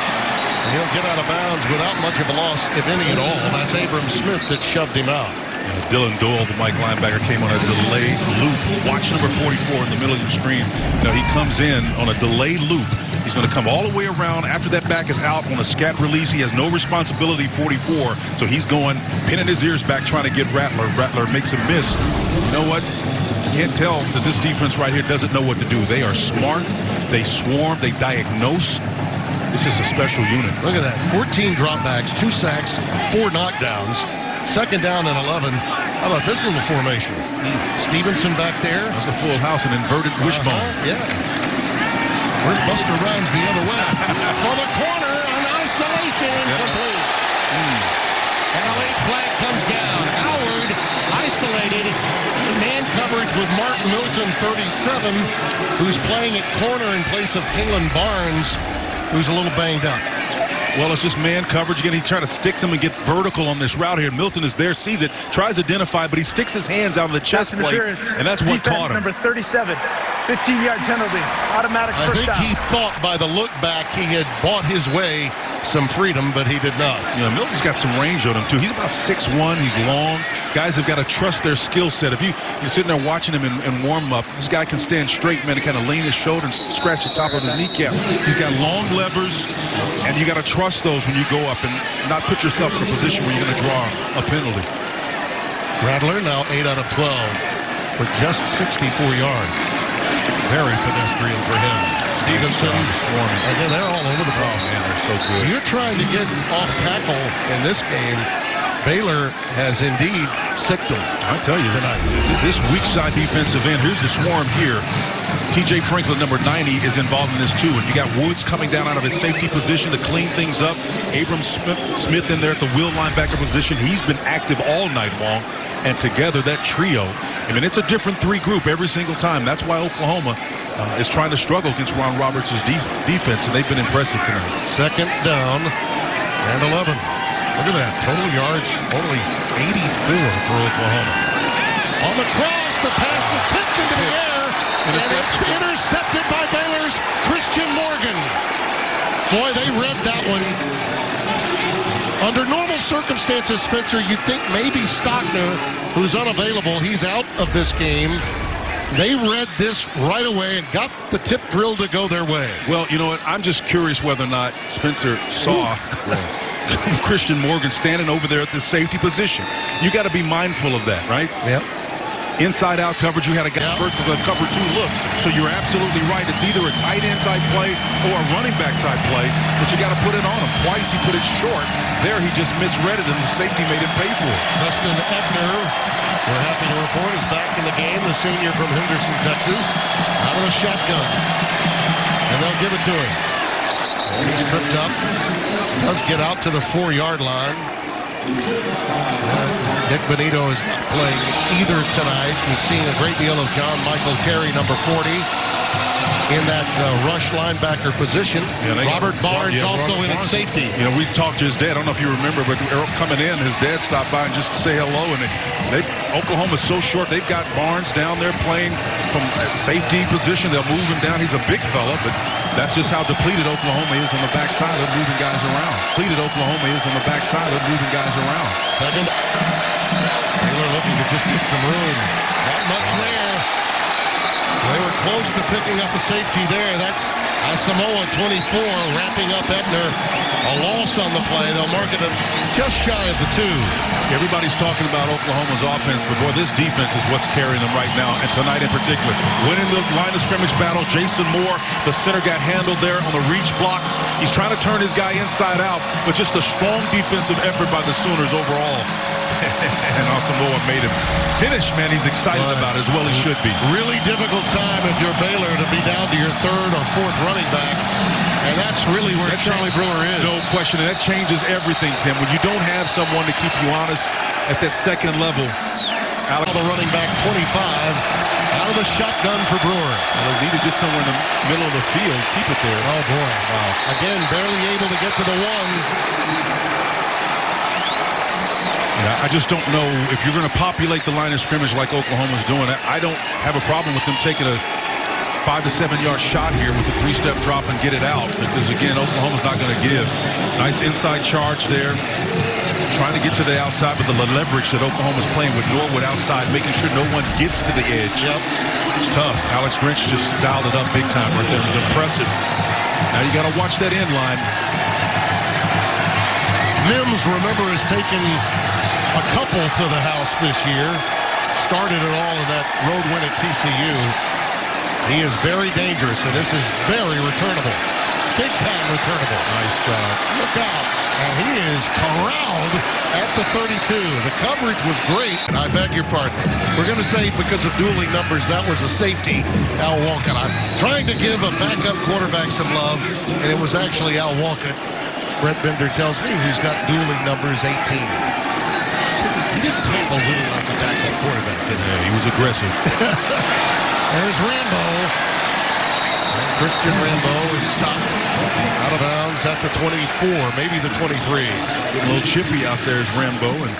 And he'll get out of bounds without much of a loss, if any at all. That's Abram Smith that shoved him out. Dylan Doyle, the Mike linebacker, came on a delay loop. Watch number 44 in the middle of the screen. Now he comes in on a delay loop. He's going to come all the way around after that back is out on a scat release. He has no responsibility, 44. So he's going, pinning his ears back, trying to get Rattler. Rattler makes a miss. You know what? You can't tell that this defense right here doesn't know what to do. They are smart. They swarm. They diagnose. This is a special unit. Look at that. 14 dropbacks, 2 sacks, 4 knockdowns. Second down and 11. How about this little formation? Stevenson back there. That's a full house, an inverted wishbone. Yeah. Where's Buster Rhymes the other way? For the corner, an isolation incomplete. And a late flag comes down. Howard isolated in man coverage with Mark Milton, 37, who's playing at corner in place of Kingland Barnes, who's a little banged up. Well, it's just man coverage. Again, he trying to stick him and get vertical on this route here. Milton is there, sees it, tries to identify, but he sticks his hands out of the chest plate, and that's what caught him. Number 37, 15-yard penalty, automatic first down. I think he thought by the look back he had bought his way some freedom, but he did not. You know, Milton's got some range on him, too. He's about 6'1". He's long. Guys have got to trust their skill set. If you're sitting there watching him in warm-up, this guy can stand straight, man, and kind of lean his shoulder and scratch the top of his kneecap. He's got long levers, and you got to trust those when you go up and not put yourself in a position where you're going to draw a penalty. Rattler now 8 out of 12 for just 64 yards. Very pedestrian for him. Stevenson, again, they're all over the place. Man, they're so good. You're trying to get off tackle in this game. Baylor has indeed sicked them. I tell you tonight. This weak side defensive end. Here's the swarm here. T.J. Franklin, number 90, is involved in this too. And you got Woods coming down out of his safety position to clean things up. Abram Smith in there at the will linebacker position. He's been active all night long. And together, that trio, I mean, it's a different 3 group every single time. That's why Oklahoma is trying to struggle against Ron Roberts' defense, and they've been impressive tonight. Second down and 11. Look at that. Total yards, only 84 for Oklahoma. On the cross, the pass is tipped into the air, and it's intercepted by Baylor's Christian Morgan. Boy, they read that one. Under normal circumstances, Spencer, you'd think maybe Stockner, who's unavailable, he's out of this game. They read this right away and got the tip drill to go their way. Well, you know what? I'm just curious whether or not Spencer saw Christian Morgan standing over there at the safety position. You got to be mindful of that, right? Yep. Inside-out coverage, you had a guy versus a cover 2 look. So you're absolutely right. It's either a tight end type play or a running back type play, but you got to put it on him. Twice he put it short. There he just misread it, and the safety made him pay for it. Justin Ebner, we're happy to report, is back in the game. The senior from Henderson, Texas, out of the shotgun. And they'll give it to him. And he's tripped up. Does get out to the 4-yard line. Nick Benito is not playing either tonight. We've seen a great deal of John Michael Terry, number 40, in that rush linebacker position. Yeah, Robert Barnes also in at safety. You know, we talked to his dad. I don't know if you remember, but coming in, his dad stopped by and just to say hello. And Oklahoma's so short. They've got Barnes down there playing from safety position. They'll move him down. He's a big fella, but that's just how depleted Oklahoma is on the backside of moving guys around. Second. Baylor looking to just get some room. Not much there. They were close to picking up a safety there. That's Asamoah, 24, wrapping up Ebner. A loss on the play. They'll mark it just shy of the 2. Everybody's talking about Oklahoma's offense, but boy, this defense is what's carrying them right now, and tonight in particular. Winning the line of scrimmage battle, Jason Moore, the center, got handled there on the reach block. He's trying to turn his guy inside out, but just a strong defensive effort by the Sooners overall. And Asamoah made him finish, man. He's excited about it, as well he should be. Really difficult time if you're Baylor to be down to your 3rd or 4th running back. And that's really where Charlie Brewer is. No question. And that changes everything, Tim. When you don't have someone to keep you honest at that second level. The running back, 25, out of the shotgun for Brewer. Well, they need to get somewhere in the middle of the field. Keep it there. Oh, boy. Wow. Again, barely able to get to the 1. Yeah, I just don't know if you're going to populate the line of scrimmage like Oklahoma's doing. I don't have a problem with them taking a 5 to 7 yard shot here with a 3-step drop and get it out, because again, Oklahoma's not going to give. Nice inside charge there, trying to get to the outside with the leverage that Oklahoma's playing with Norwood outside, making sure no one gets to the edge. Yep. It's tough. Alex Grinch just dialed it up big time right there. It was impressive. Now you got to watch that end line. Mims, remember, has taken a couple to the house this year. Started it all in that road win at TCU. He is very dangerous, and this is very returnable. Big time returnable. Nice job. Look out. And he is corralled at the 32. The coverage was great. And I beg your pardon. We're going to say because of dueling numbers, that was a safety, Al Walcott. I'm trying to give a backup quarterback some love, and it was actually Al Walcott. Brett Bender tells me he's got dueling numbers 18. He didn't tackle little on the backup quarterback, did he? Yeah, he was aggressive. There's Rambo. And Christian Rambo is stopped out of bounds at the 24, maybe the 23. Getting a little chippy out there is Rambo, and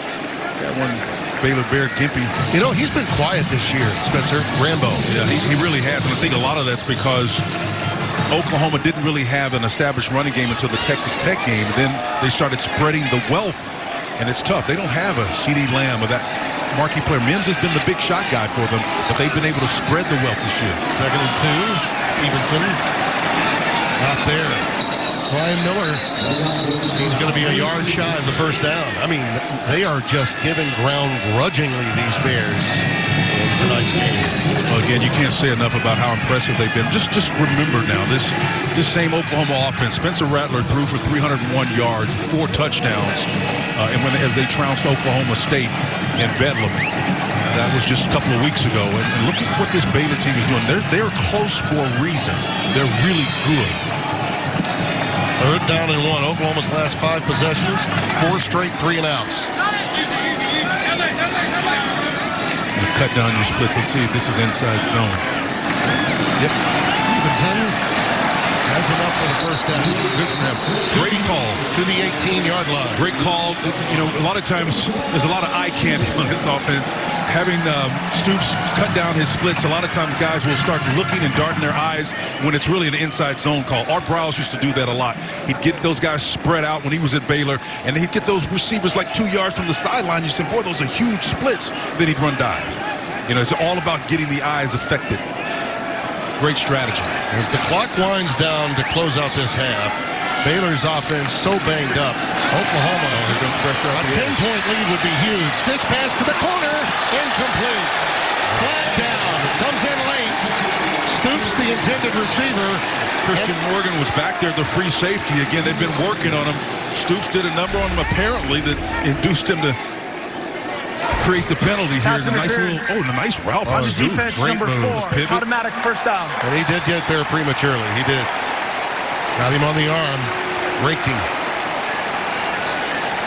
that one Baylor Bear Gimpy. You know, he's been quiet this year, Spencer. Rambo. Yeah, he really has, and I think a lot of that's because Oklahoma didn't really have an established running game until the Texas Tech game. Then they started spreading the wealth, and it's tough. They don't have a C.D. Lamb or that marquee player. Mims has been the big shot guy for them, but they've been able to spread the wealth this year. 2nd and 2. Stevenson not there. Brian Miller, he's going to be a yard shy of the first down. I mean, they are just giving ground grudgingly, these Bears, in tonight's game. Well, again, you can't say enough about how impressive they've been. Just remember now, this same Oklahoma offense, Spencer Rattler threw for 301 yards, 4 touchdowns, and as they trounced Oklahoma State in Bedlam. That was just a couple of weeks ago. And look at what this Baylor team is doing. They're close for a reason. They're really good. 3rd down and 1. Oklahoma's last 5 possessions, 4 straight 3-and-outs. Cut down your splits. Let's see if this is inside zone. Yep. Stevenson has enough for the first down. Good for him. Great call. To the 18-yard line. Great call. You know, a lot of times there's a lot of eye candy on this offense. Having Stoops cut down his splits, a lot of times guys will start looking and darting their eyes when it's really an inside zone call. Art Briles used to do that a lot. He'd get those guys spread out when he was at Baylor, and he'd get those receivers like 2 yards from the sideline. You said, boy, those are huge splits. Then he'd run dive. You know, it's all about getting the eyes affected. Great strategy. As the clock winds down to close out this half, Baylor's offense so banged up. Oklahoma, a 10-point lead would be huge. This pass to the corner, incomplete. Flag down, comes in late. Stoops, the intended receiver. Christian Morgan was back there, the free safety. Again, they've been working on him. Stoops did a number on him apparently that induced him to create the penalty here. The nice route. On defense, number 4. Automatic first down. And he did get there prematurely. He did. Got him on the arm. Raked him.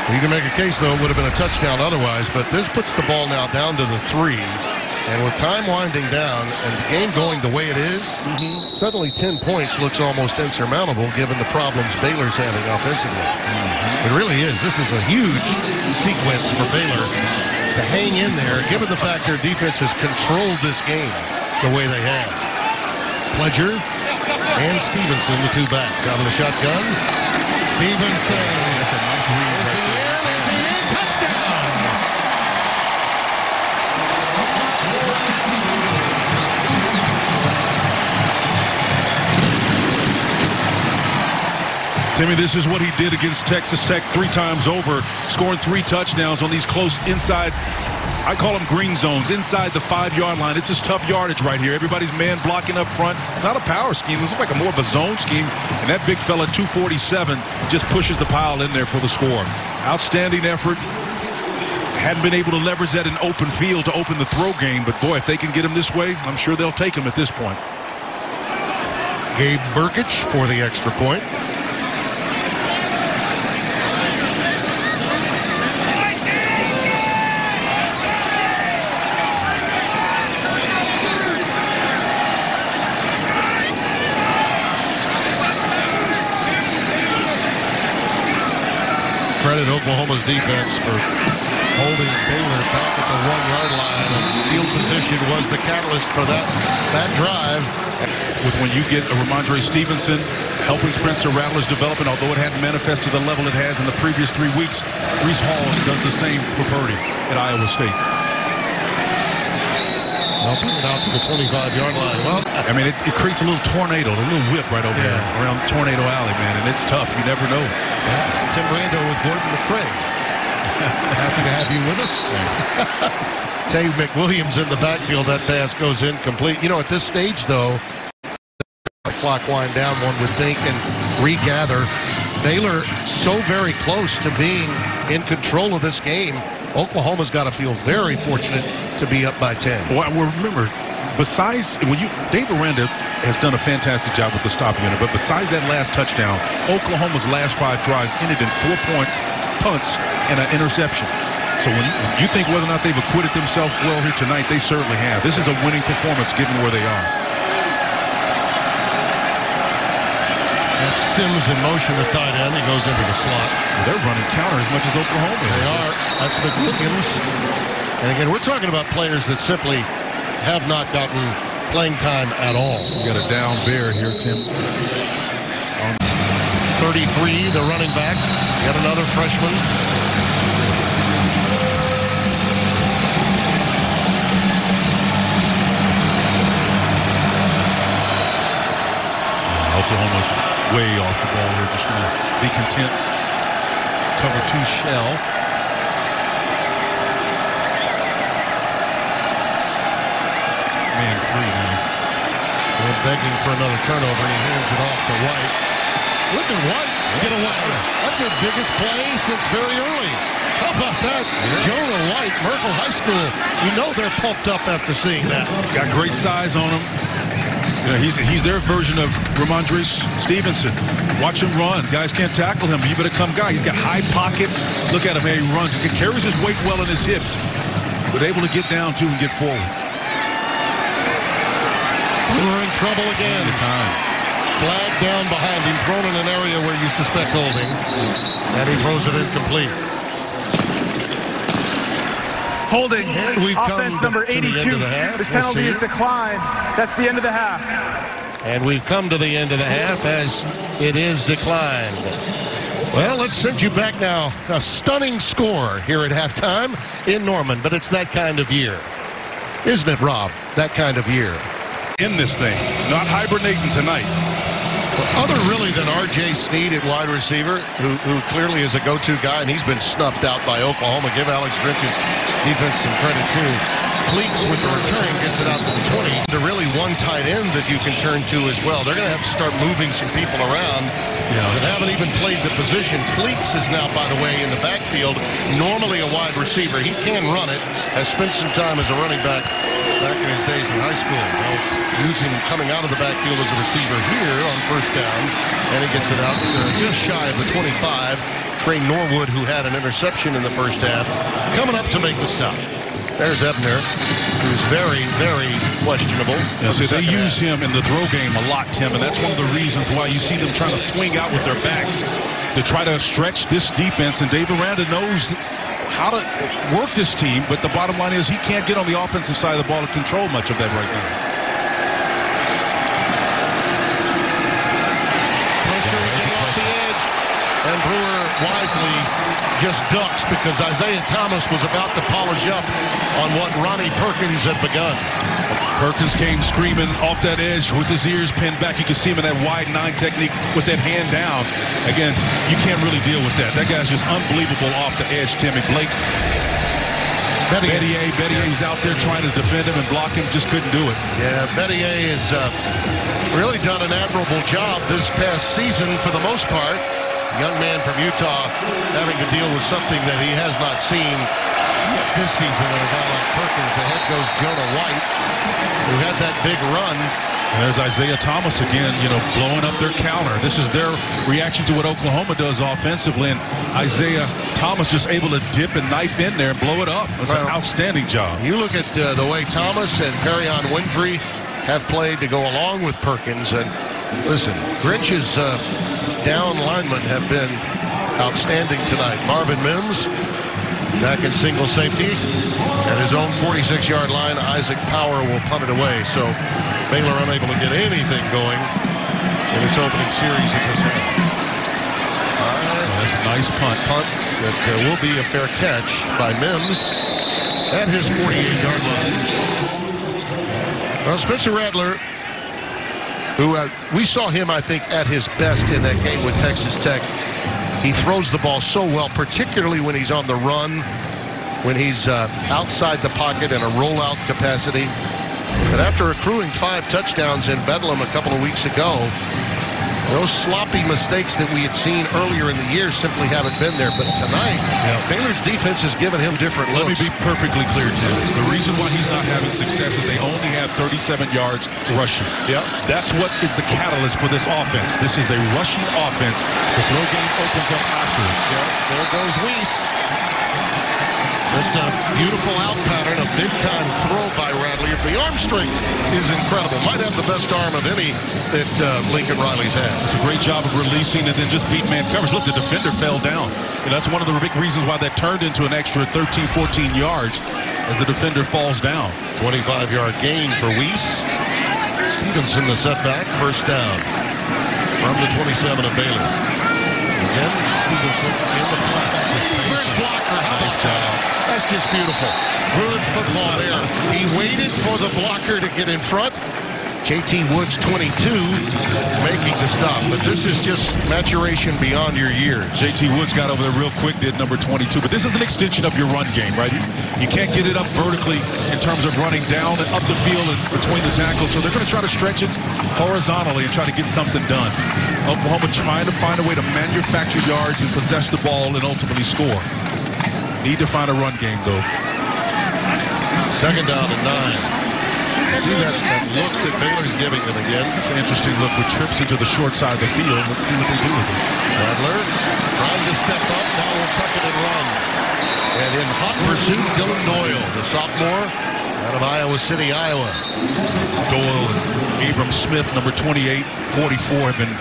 You can make a case, though, it would have been a touchdown otherwise, but this puts the ball now down to the 3. And with time winding down and the game going the way it is, suddenly 10 points looks almost insurmountable given the problems Baylor's having offensively. It really is. This is a huge sequence for Baylor to hang in there, given the fact their defense has controlled this game the way they have. Pledger and Stevenson, the 2 backs, out of the shotgun. Stevenson. That's a nice read right there. Touchdown! Timmy, this is what he did against Texas Tech 3 times over, scoring 3 touchdowns on these close inside, I call them green zones, inside the 5-yard line. It's just tough yardage right here. Everybody's man blocking up front. It's not a power scheme. It's like more of a zone scheme. And that big fella, 247, just pushes the pile in there for the score. Outstanding effort. Hadn't been able to leverage that in open field to open the throw game. But, boy, if they can get him this way, I'm sure they'll take him at this point. Gabe Burkich for the extra point. Credit Oklahoma's defense for holding Baylor back at the 1-yard line. Field position was the catalyst for that drive. With when you get a Ramondre Stevenson helping Spencer Rattler's development, although it hadn't manifested to the level it has in the previous 3 weeks, Reese Hall does the same for Purdy at Iowa State. They'll bring it out to the 25-yard line. Well, I mean, it creates a little tornado, a little whip right over there around Tornado Alley, man, and it's tough. You never know. Yeah. Tim Brando with Gordon McCrae. Happy to have you with us. Tay McWilliams in the backfield. That pass goes incomplete. You know, at this stage, though, the clock wind down, one would think, and regather. Baylor so very close to being in control of this game. Oklahoma's got to feel very fortunate to be up by 10. Well, remember, besides Dave Aranda has done a fantastic job with the stop unit, but besides that last touchdown, Oklahoma's last 5 drives ended in 4 points, punts, and an interception. So when you think whether or not they've acquitted themselves well here tonight, they certainly have. This is a winning performance given where they are. That's Sims in motion, the tight end. He goes into the slot. They're running counter as much as Oklahoma is. They are. That's McWilliams. And again, we're talking about players that simply have not gotten playing time at all. We got a down bear here, Tim. 33, the running back. Yet another freshman. Oklahoma's way off the ball here. Just going to be content. Cover 2 shell. Man 3 now. They're begging for another turnover, and he hands it off to White. Look at White get away. That's their biggest play since very early. How about that? Yeah. Jonah White, Merkel High School. You know they're pumped up after seeing that. Got great size on him. You know, he's their version of Ramondre Stevenson. Watch him run. Guys can't tackle him, but you better come guy. He's got high pockets. Look at him how he runs. He carries his weight well in his hips, but able to get down too and get forward. We're in trouble again. Flag down behind him, thrown in an area where you suspect holding, and he throws it incomplete. Holding. And we've offense number 82. This penalty is declined. That's the end of the half. And we've come to the end of the half as it is declined. Well, let's send you back now. A stunning score here at halftime in Norman, but it's that kind of year. Isn't it, Rob? That kind of year. In this thing, not hibernating tonight. Other really than R.J. Sneed at wide receiver, who clearly is a go-to guy, and he's been snuffed out by Oklahoma. Give Alex Grinch's defense some credit, too. Fleeks with the return gets it out to the 20. They're really one tight end that you can turn to as well. They're going to have to start moving some people around that haven't even played the position. Fleeks is now, by the way, in the backfield, normally a wide receiver. He can run it, has spent some time as a running back in his days in high school. Using coming out of the backfield as a receiver here on first down, and he gets it out just shy of the 25. Trey Norwood, who had an interception in the first half, coming up to make the stop. There's Ebner, who's very, very questionable. Yeah, see, they use him in the throw game a lot, Tim, and that's one of the reasons why you see them trying to swing out with their backs to try to stretch this defense, and Dave Aranda knows how to work this team, but the bottom line is he can't get on the offensive side of the ball to control much of that right now. Pressure off the edge, and Brewer wisely just ducks because Isaiah Thomas was about to polish up on what Ronnie Perkins had begun. Perkins came screaming off that edge with his ears pinned back. You can see him in that wide 9 technique with that hand down. Again, you can't really deal with that. That guy's just unbelievable off the edge, Timmy. Blake Bettier's out there trying to defend him and block him, just couldn't do it. Yeah, Bettier has really done an admirable job this past season for the most part. Young man from Utah having to deal with something that he has not seen yet this season in a guy like Perkins. Ahead goes Jonah White, who had that big run. And there's Isaiah Thomas again, blowing up their counter. This is their reaction to what Oklahoma does offensively, and Isaiah Thomas just able to dip and knife in there and blow it up. It's an outstanding job. You look at the way Thomas and Perrion Winfrey have played to go along with Perkins, and listen, Grinch's down linemen have been outstanding tonight. Marvin Mims Back in single safety. At his own 46-yard line, Isaac Power will punt it away. So Baylor unable to get anything going in its opening series at this half. That's a nice punt. That will be a fair catch by Mims at his 48-yard line. Well, Spencer Rattler, who we saw him, I think, at his best in that game with Texas Tech. He throws the ball so well, particularly when he's on the run, when he's outside the pocket in a rollout capacity. But after accruing 5 touchdowns in Bedlam a couple of weeks ago, those sloppy mistakes that we had seen earlier in the year simply haven't been there. But tonight, Baylor's defense has given him different looks. Let me be perfectly clear, Tim. The reason why he's not having success is they only have 37 yards rushing. That's what is the catalyst for this offense. This is a rushing offense. The throw game opens up after it. There goes Weiss. Just a beautiful out pattern, a big-time throw by Rattler. The arm strength is incredible. Might have the best arm of any that Lincoln Riley's had. It's a great job of releasing and then just beat man coverage. Look, the defender fell down. And that's one of the big reasons why that turned into an extra 13, 14 yards as the defender falls down. 25-yard gain for Weiss. Stevenson the setback, first down from the 27 of Baylor. Again, Stevenson in the flat. Where's Blocker? Nice job. That's just beautiful. Good football there. He waited for the blocker to get in front. J.T. Woods, 22, making the stop. But this is just maturation beyond your years. J.T. Woods got over there real quick, did number 22. But this is an extension of your run game, right? You can't get it up vertically in terms of running down and up the field and between the tackles. So they're going to try to stretch it horizontally and try to get something done. Oklahoma trying to find a way to manufacture yards and possess the ball and ultimately score. Need to find a run game, though. Second down and 9. See that look that Baylor's giving them again. It's an interesting look with trips into the short side of the field. Let's see what they do with it. Rattler trying to step up. Now we'll tuck it and run. And in hot pursuit, Dylan Doyle, the sophomore out of Iowa City, Iowa. Doyle and Abram Smith, number 28, 44, have been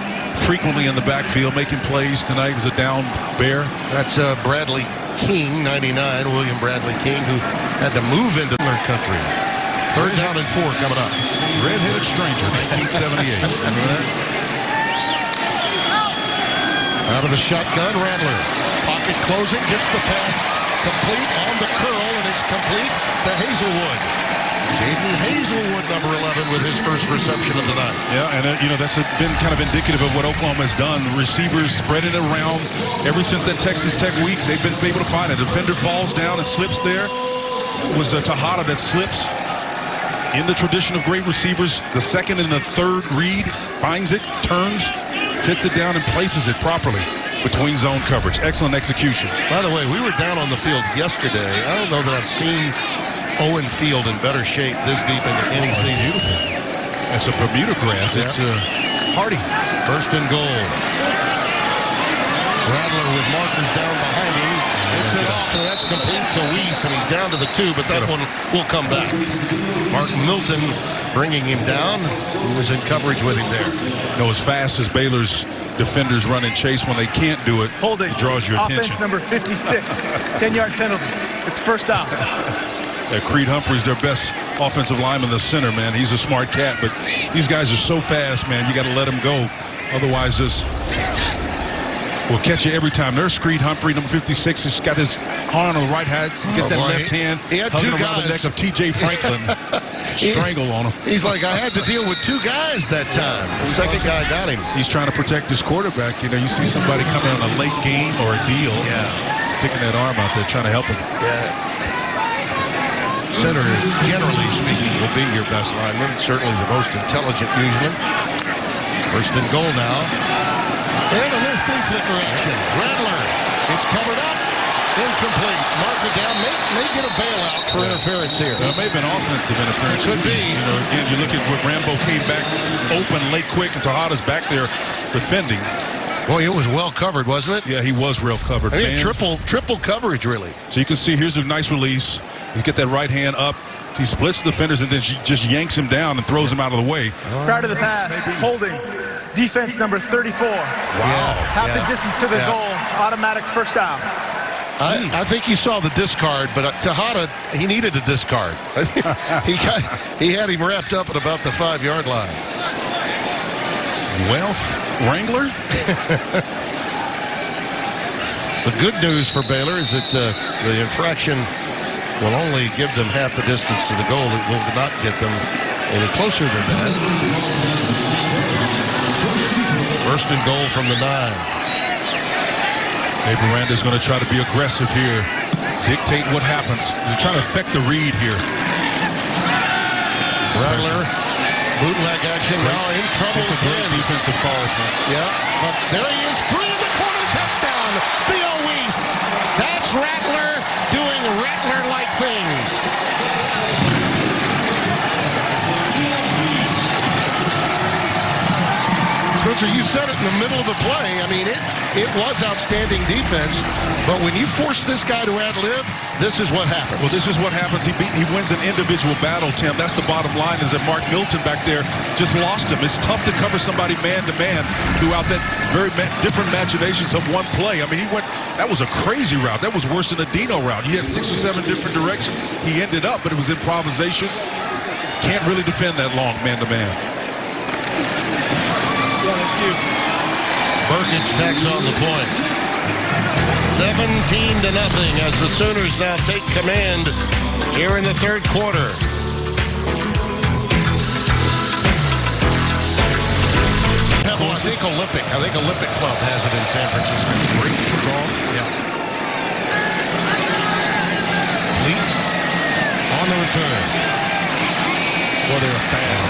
frequently in the backfield making plays. Tonight is a down Bear. That's Bradley King, 99, William Bradley King, who had to move into their country. Third down and 4 coming up. Red-headed stranger, 1978. Out of the shotgun, Rattler. Pocket closing, gets the pass complete on the curl, and it's complete to Hazelwood. Jaden Hazelwood, number 11, with his first reception of the night. Yeah, and that's been kind of indicative of what Oklahoma has done. The receivers spreading it around. Ever since that Texas Tech week, they've been able to find it. The defender falls down and slips there. It was Tejada that slips. In the tradition of great receivers, the second and the third read, finds it, turns, sits it down, and places it properly between zone coverage. Excellent execution. By the way, we were down on the field yesterday. I don't know that I've seen Owen Field in better shape this deep into any season. Beautiful. It's a Bermuda grass. Yeah. It's hardy. First and goal. Rattler with markers down behind him. Hits it off, and that's complete to Weiss, and he's down to the 2, but that one will come back. Mark Milton bringing him down, who was in coverage with him there. As fast as Baylor's defenders run and chase, when they can't do it, holding. It draws your Offense attention. number 56, 10-yard penalty. It's first down. Creed Humphrey's their best offensive lineman, the center, man. He's a smart cat, but these guys are so fast, man. You got to let them go. Otherwise, this will catch you every time. There's Creed Humphrey, number 56. He's got his arm on the right hand. Gets that left hand. He had hugging two around guys. the neck of T.J. Franklin. Strangle on him. He's like, I had to deal with 2 guys that time. The second guy got him. He's trying to protect his quarterback. You see somebody coming on a late game or a deal. Yeah. Sticking that arm out there, trying to help him. Yeah. Center, generally speaking, will be your best lineman. Certainly the most intelligent usually. First and goal now. And a little flea flicker action. Rattler. It's covered up. Incomplete. Mark it down. May get a bailout for interference here. It may have been offensive interference. Could be. Again, you look at what Rambo came back open late quick, and Tejada's back there defending. Boy, it was well covered, wasn't it? Yeah, he was real covered. I mean, triple coverage, really. So you can see here's a nice release. He's get that right hand up. He splits the defenders and then just yanks him down and throws him out of the way. Prior to the pass, holding. Defense number 34. Wow. Half the distance to the goal. Automatic first down. I think you saw the discard, but Tejada, he needed a discard. he had him wrapped up at about the 5-yard line. Wealth Wrangler? The good news for Baylor is that the infraction will only give them half the distance to the goal. It will not get them any closer than that. First and goal from the 9. Dave Miranda's going to try to be aggressive here, dictate what happens. He's trying to affect the read here. Rattler, bootleg action, now in trouble again. Defensive call. Yeah, but there he is, through the corner, touchdown, Theo Weiss. That's Rattler doing Rattler-like things. Spencer, you said it in the middle of the play. I mean, it was outstanding defense, but when you force this guy to ad-lib, this is what happens. Well, this is what happens. He wins an individual battle, Tim. That's the bottom line, is that Mark Milton back there just lost him. It's tough to cover somebody man-to-man throughout that very different machinations of one play. I mean, that was a crazy route. That was worse than a Dino route. He had 6 or 7 different directions he ended up, but it was improvisation. Can't really defend that long man-to-man. Burkett tacks on the point. 17-0 as the Sooners now take command here in the third quarter. I think Olympic Club has it in San Francisco. Great football. Yeah. Fleets on the return. Well, they were fast.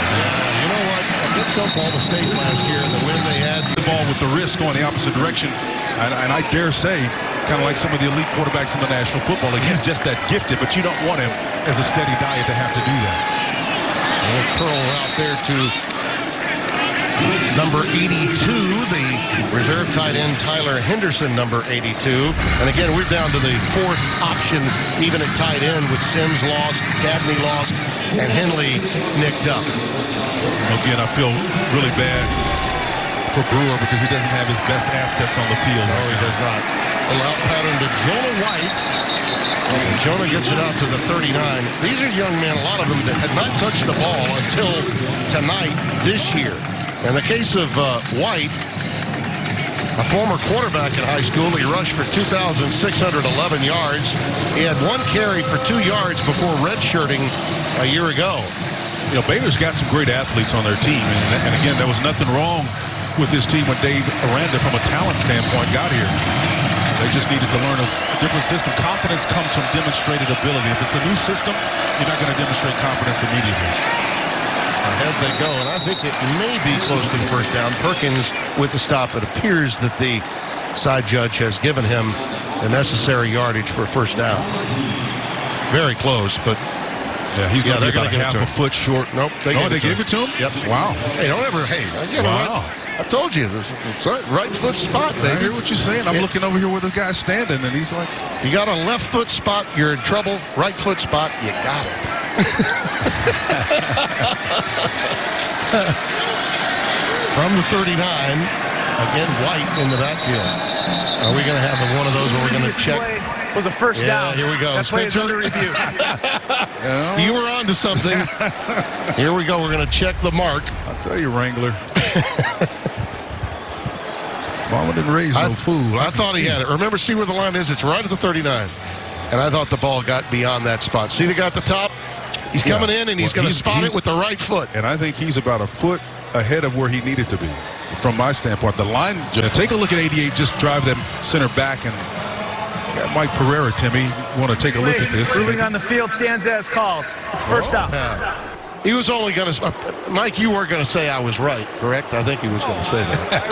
You know what? Against Oklahoma State last year, the win they had. The ball with the wrist going the opposite direction. And I dare say, kind of like some of the elite quarterbacks in the National Football League, he's just that gifted, but you don't want him as a steady diet to have to do that. A little curl out there to number 82, the reserve tight end Tyler Henderson, number 82. And again, we're down to the 4th option, even at tight end, with Sims lost, Dabney lost, and Henley nicked up. Again, I feel really bad for Brewer because he doesn't have his best assets on the field. No, he does not. A out pattern to Jonah White. And Jonah gets it out to the 39. These are young men, a lot of them, that had not touched the ball until tonight this year. In the case of White, a former quarterback in high school, he rushed for 2,611 yards. He had 1 carry for 2 yards before redshirting a year ago. You know, Baylor's got some great athletes on their team. And again, there was nothing wrong with this team when Dave Aranda, from a talent standpoint, got here. They just needed to learn a different system. Confidence comes from demonstrated ability. If it's a new system, you're not going to demonstrate confidence immediately. Ahead they go, and I think it may be close to the first down. Perkins with the stop. It appears that the side judge has given him the necessary yardage for a first down. Very close, but yeah, he's going to be about half a foot short. Nope. They gave it to him? Yep. Wow. Hey, don't ever. Hey, wow. I told you, this right foot spot, baby. I hear what you're saying. I'm looking over here where this guy's standing, and he's like, you got a left foot spot, you're in trouble. Right foot spot, you got it. From the 39, again, White in the backfield. Are we going to have one of those where we're going to check? Was a first down. Here we go. That play is under review. You were on to something. Here we go. We're going to check the mark. I'll tell you, Wrangler. Mama didn't raise no fool. I thought he had it. Remember, see where the line is? It's right at the 39. And I thought the ball got beyond that spot. See the guy at the top? He's coming in, and he's going to spot it with the right foot. And I think he's about a foot ahead of where he needed to be, from my standpoint. The line, take a look at 88, just drive them center back, and Mike Pereira, Timmy, want to take a look at this. Ruling on the field stands as called. It's first down. He was only going to... Mike, you were going to say I was right, correct? I think he was going to say that.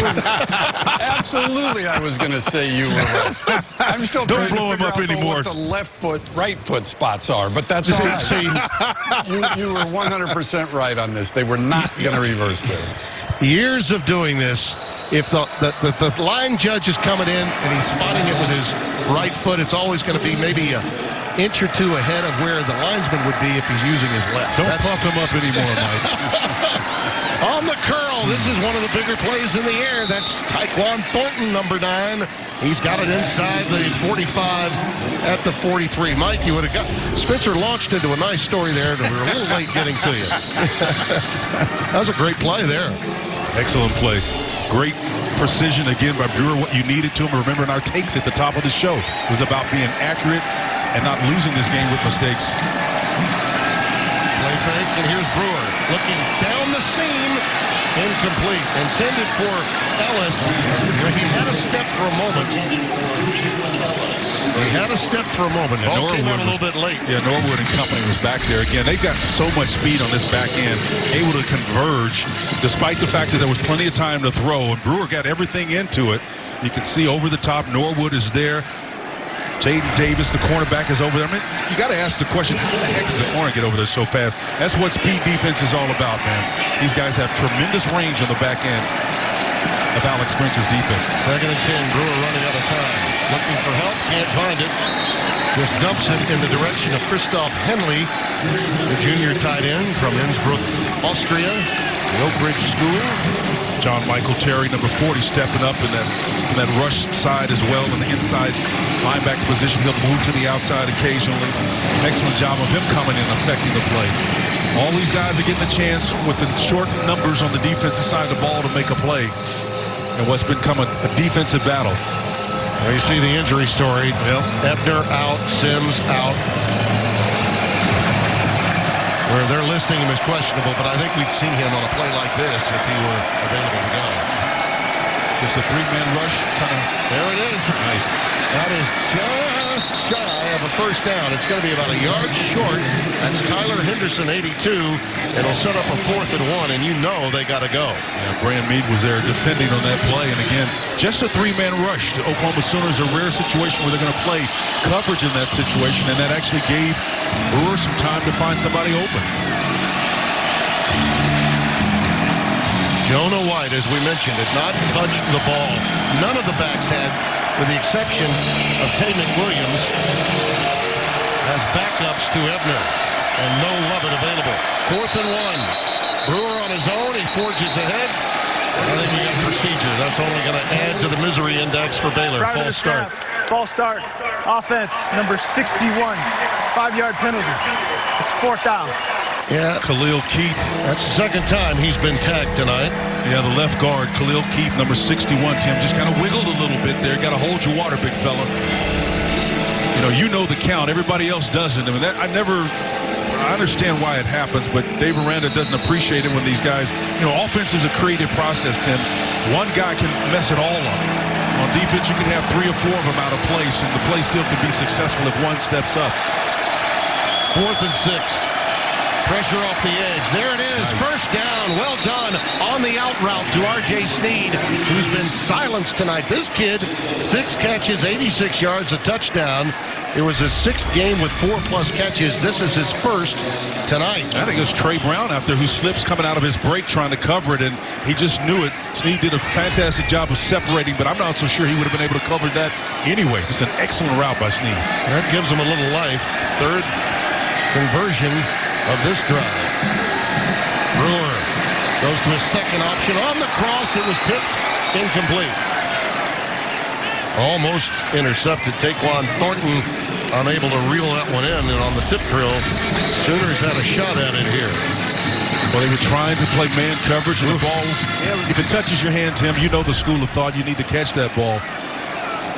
Absolutely, I was going to say you were right. I'm still Don't blow him up anymore. What the left foot, right foot spots are, but that's all right. You were 100% right on this. They were not going to reverse this. Years of doing this, if the line judge is coming in and he's spotting it with his right foot, it's always going to be maybe an inch or two ahead of where the linesman would be if he's using his left. Don't puff him up anymore, Mike. On the curl. This is one of the bigger plays in the air. That's Tyquan Thornton, number 9. He's got it inside the 45 at the 43. Mike, you would have got... Spencer launched into a nice story there, and we were a little late getting to you. That was a great play there. Excellent play. Great precision again by Brewer, what you needed to him. Remember in our takes at the top of the show, it was about being accurate and not losing this game with mistakes. Play fake, and here's Brewer looking down the seam. Incomplete. Intended for Ellis. He had a step for a moment. Ball came out a little bit late. Yeah, Norwood and company was back there. Again, they've got so much speed on this back end, able to converge despite the fact that there was plenty of time to throw. And Brewer got everything into it. You can see over the top, Norwood is there. Jaden Davis, the cornerback, is over there. I mean, you got to ask the question, how the heck does the corner get over there so fast? That's what speed defense is all about, man. These guys have tremendous range on the back end of Alex Grinch's defense. 2nd and 10, Brewer running out of time. Looking for help, can't find it. Just dumps it in the direction of Christoph Henley, the junior tight end from Innsbruck, Austria, the Oak Ridge School. John Michael Terry, number 40, stepping up in that rush side as well, in the inside linebacker position. He'll move to the outside occasionally. Excellent job of him coming in, affecting the play. All these guys are getting a chance with the short numbers on the defensive side of the ball to make a play in what's become a defensive battle. Well, you see the injury story. Ebner out, Sims out. Where they're listing him as questionable, but I think we'd see him on a play like this if he were available to go. Just a 3-man rush. There it is. Nice. That is just shy of a first down. It's going to be about a yard short. That's Tyler Henderson, 82. It'll set up a 4th and 1, and you know they got to go. Yeah, Brand Mead was there defending on that play, and again, just a 3-man rush. The Oklahoma Sooners, a rare situation where they're going to play coverage in that situation, and that actually gave Brewer some time to find somebody open. Jonah White, as we mentioned, had not touched the ball. None of the backs had, with the exception of Tay McWilliams, as backups to Ebner. And no Lovett available. 4th and 1. Brewer on his own. He forges ahead. I think we got procedure. That's only going to add to the misery index for Baylor. False start. False start. Offense, number 61. 5-yard penalty. It's 4th down. Yeah. Khalil Keith. That's the 2nd time he's been tagged tonight. Yeah, the left guard, Khalil Keith, number 61, Tim, just kind of wiggled a little bit there. Got to hold your water, big fella. You know the count. Everybody else doesn't. I mean, I understand why it happens, but Dave Aranda doesn't appreciate it when these guys, offense is a creative process, Tim. One guy can mess it all up. On defense, you can have 3 or 4 of them out of place, and the play still can be successful if one steps up. 4th and 6. Pressure off the edge. There it is. Nice. First down. Well done on the out route to R.J. Sneed, who's been silenced tonight. This kid, 6 catches, 86 yards, a touchdown. It was his 6th game with 4+ catches. This is his 1st tonight. I think it was Trey Brown out there who slips coming out of his break trying to cover it, and he just knew it. Sneed did a fantastic job of separating, but I'm not so sure he would have been able to cover that anyway. It's an excellent route by Sneed. That gives him a little life. 3rd conversion of this drive. Brewer goes to his 2nd option. On the cross, it was tipped incomplete. Almost intercepted. Tyquan Thornton unable to reel that one in, and on the tip drill, Sooners had a shot at it here. Well, they were trying to play man coverage, and the ball, if it touches your hand, Tim, you know the school of thought. You need to catch that ball.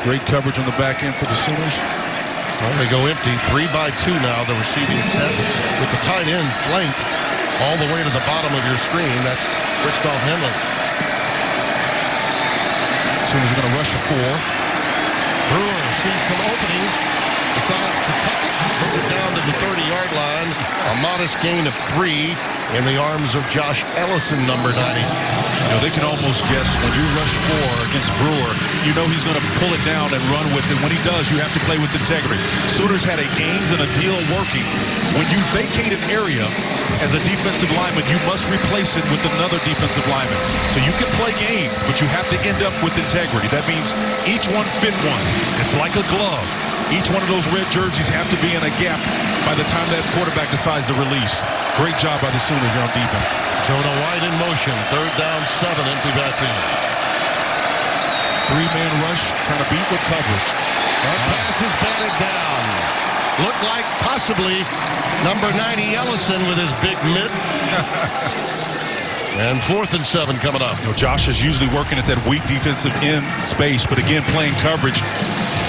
Great coverage on the back end for the Sooners. Well, they go empty. 3-by-2 now, the receiving set, with the tight end flanked all the way to the bottom of your screen. That's Christoph Henley. Sooners are going to rush a 4. Brewer sees some openings, decides to tuck it, puts it down to the 30-yard line. A modest gain of 3 in the arms of Josh Ellison, number 90. They can almost guess when you rush 4 against Brewer, you know he's going to pull it down and run with it. When he does, you have to play with integrity. Sooners had a gains and a deal working. When you vacate an area as a defensive lineman, you must replace it with another defensive lineman. So you can play games, but you have to end up with integrity. That means each one fit one. It's like a glove. Each one of those red jerseys have to be in a gap by the time that quarterback decides to release. Great job by the Sooners on defense. Jonah White in motion. 3rd down, 7, empty backfield. 3-man rush, trying to beat with coverage. That pass is batted down. Looked like possibly number 90 Ellison with his big mitt. And 4th and 7 coming up. You know, Josh is usually working at that weak defensive end space, but again, playing coverage.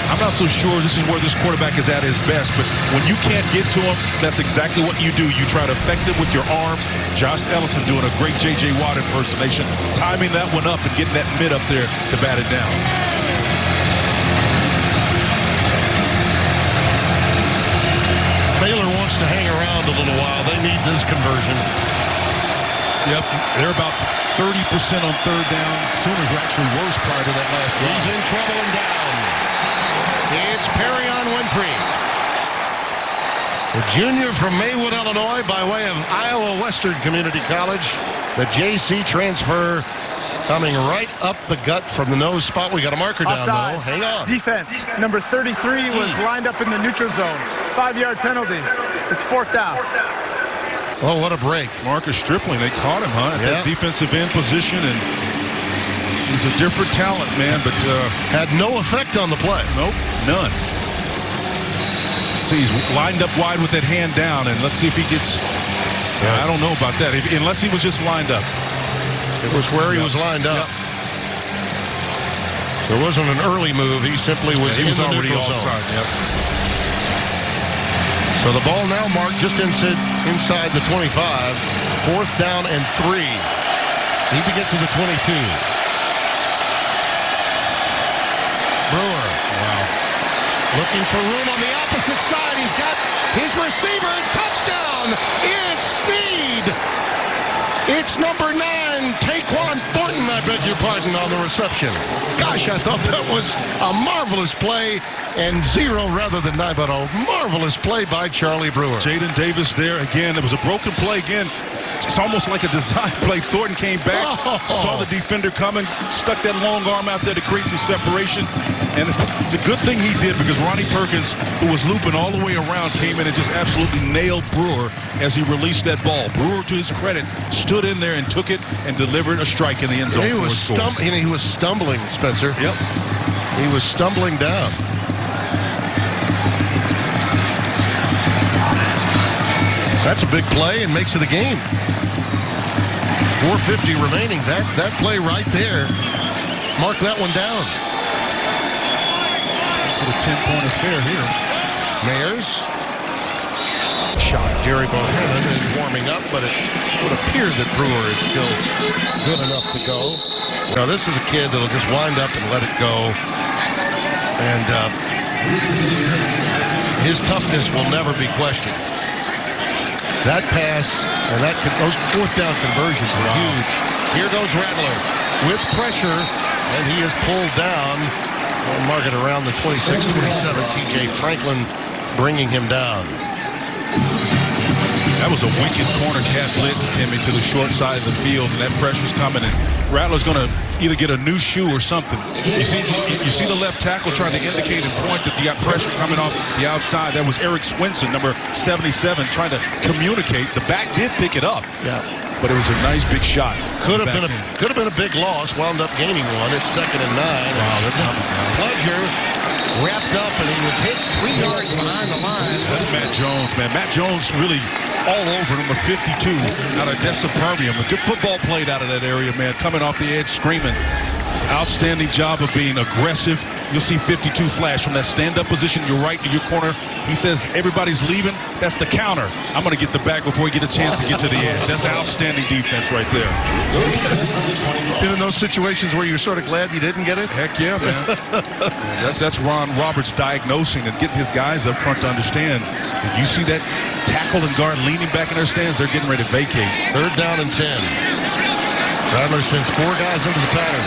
I'm not so sure this is where this quarterback is at his best, but when you can't get to him, that's exactly what you do. You try to affect him with your arms. Josh Ellison doing a great J.J. Watt impersonation, timing that one up and getting that mid up there to bat it down. Baylor wants to hang around a little while. They need this conversion. Yep, they're about 30% on 3rd down. Sooners were actually worse prior to that last drive. He's in trouble and down. It's Perrion Winfrey, the junior from Maywood, Illinois, by way of Iowa Western Community College. The JC transfer coming right up the gut from the nose spot. We got a marker down, though. Hang on. Defense, number 33 was lined up in the neutral zone. 5-yard penalty. It's 4th down. Oh, what a break. Marcus Stripling, they caught him, huh? At that defensive end position, and he's a different talent, man, but had no effect on the play. Nope, none. See, he's lined up wide with that hand down, and let's see if he gets... I don't know about that, unless he was just lined up. It was where he was lined up. There wasn't an early move. He simply was in the neutral zone. So the ball now marked just inside the 25. 4th down and 3. Need to get to the 22. Brewer. Wow. Looking for room on the opposite side. He's got his receiver. Touchdown. It's Snead. It's number 9, Taquan Thornton, I beg your pardon, on the reception. Gosh, I thought that was a marvelous play, and 0 rather than 9, but a marvelous play by Charlie Brewer. Jaden Davis there again. It was a broken play again. It's almost like a design play. Thornton came back, saw the defender coming, stuck that long arm out there to create some separation. And the good thing he did, because Ronnie Perkins, who was looping all the way around, came in and just absolutely nailed Brewer as he released that ball. Brewer, to his credit, stood in there and took it and delivered a strike in the end zone. He was stumbling, Spencer. Yep. He was stumbling down. That's a big play and makes it a game. 4:50 remaining. That play right there. Mark that one down. It's a 10-point affair here. Mayers. Shot. Jerry Bohannon is warming up, but it would appear that Brewer is still good enough to go. Now, this is a kid that'll just wind up and let it go. And his toughness will never be questioned. That pass and those 4th down conversions were huge. Here goes Rattler with pressure, and he is pulled down. We'll mark it around the 26-27. T.J. Franklin bringing him down. That was a wicked corner cat blitz, Timmy, to the short side of the field, and that pressure's coming. And Rattler's going to either get a new shoe or something. You see the left tackle trying to indicate and point that you got pressure coming off the outside. That was Eric Swinson, number 77, trying to communicate. The back did pick it up. Yeah. But it was a nice big shot. Could have been a big loss. Wound up gaining one. It's 2nd and 9. Wow, that's Pledger wrapped up, and he was hit 3 yards behind the line. That's Matt Jones, man. Matt Jones really all over number 52 out of Desaparvium. A good football played out of that area, man. Coming off the edge, screaming. Outstanding job of being aggressive. You'll see 52 flash from that stand-up position. You're right in your corner. He says, everybody's leaving. That's the counter. I'm going to get the back before we get a chance to get to the edge. That's outstanding defense right there. Been in those situations where you're sort of glad you didn't get it? Heck yeah, man. That's Ron Roberts diagnosing and getting his guys up front to understand. If you see that tackle and guard leaning back in their stands, they're getting ready to vacate. 3rd down and 10. Rattler sends 4 guys into the pattern.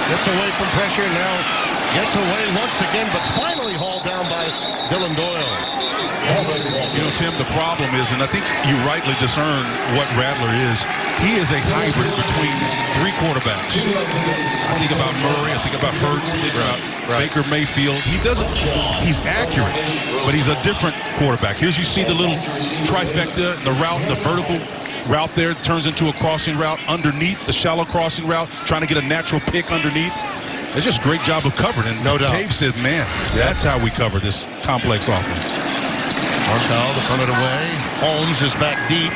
Gets away from pressure, now gets away once again, but finally hauled down by Dylan Doyle. You know, Tim, the problem is, and I think you rightly discern what Rattler is, he is a hybrid between three quarterbacks. I think about Murray, I think about Hurts, I think about Baker Mayfield. He's accurate, but he's a different quarterback. Here's you see the little trifecta, the route, the vertical route there turns into a crossing route underneath, the shallow crossing route, trying to get a natural pick underneath. It's just a great job of covering. And no doubt. Dave said, man, that's how we cover this complex offense. Martel to punt it away. Holmes is back deep.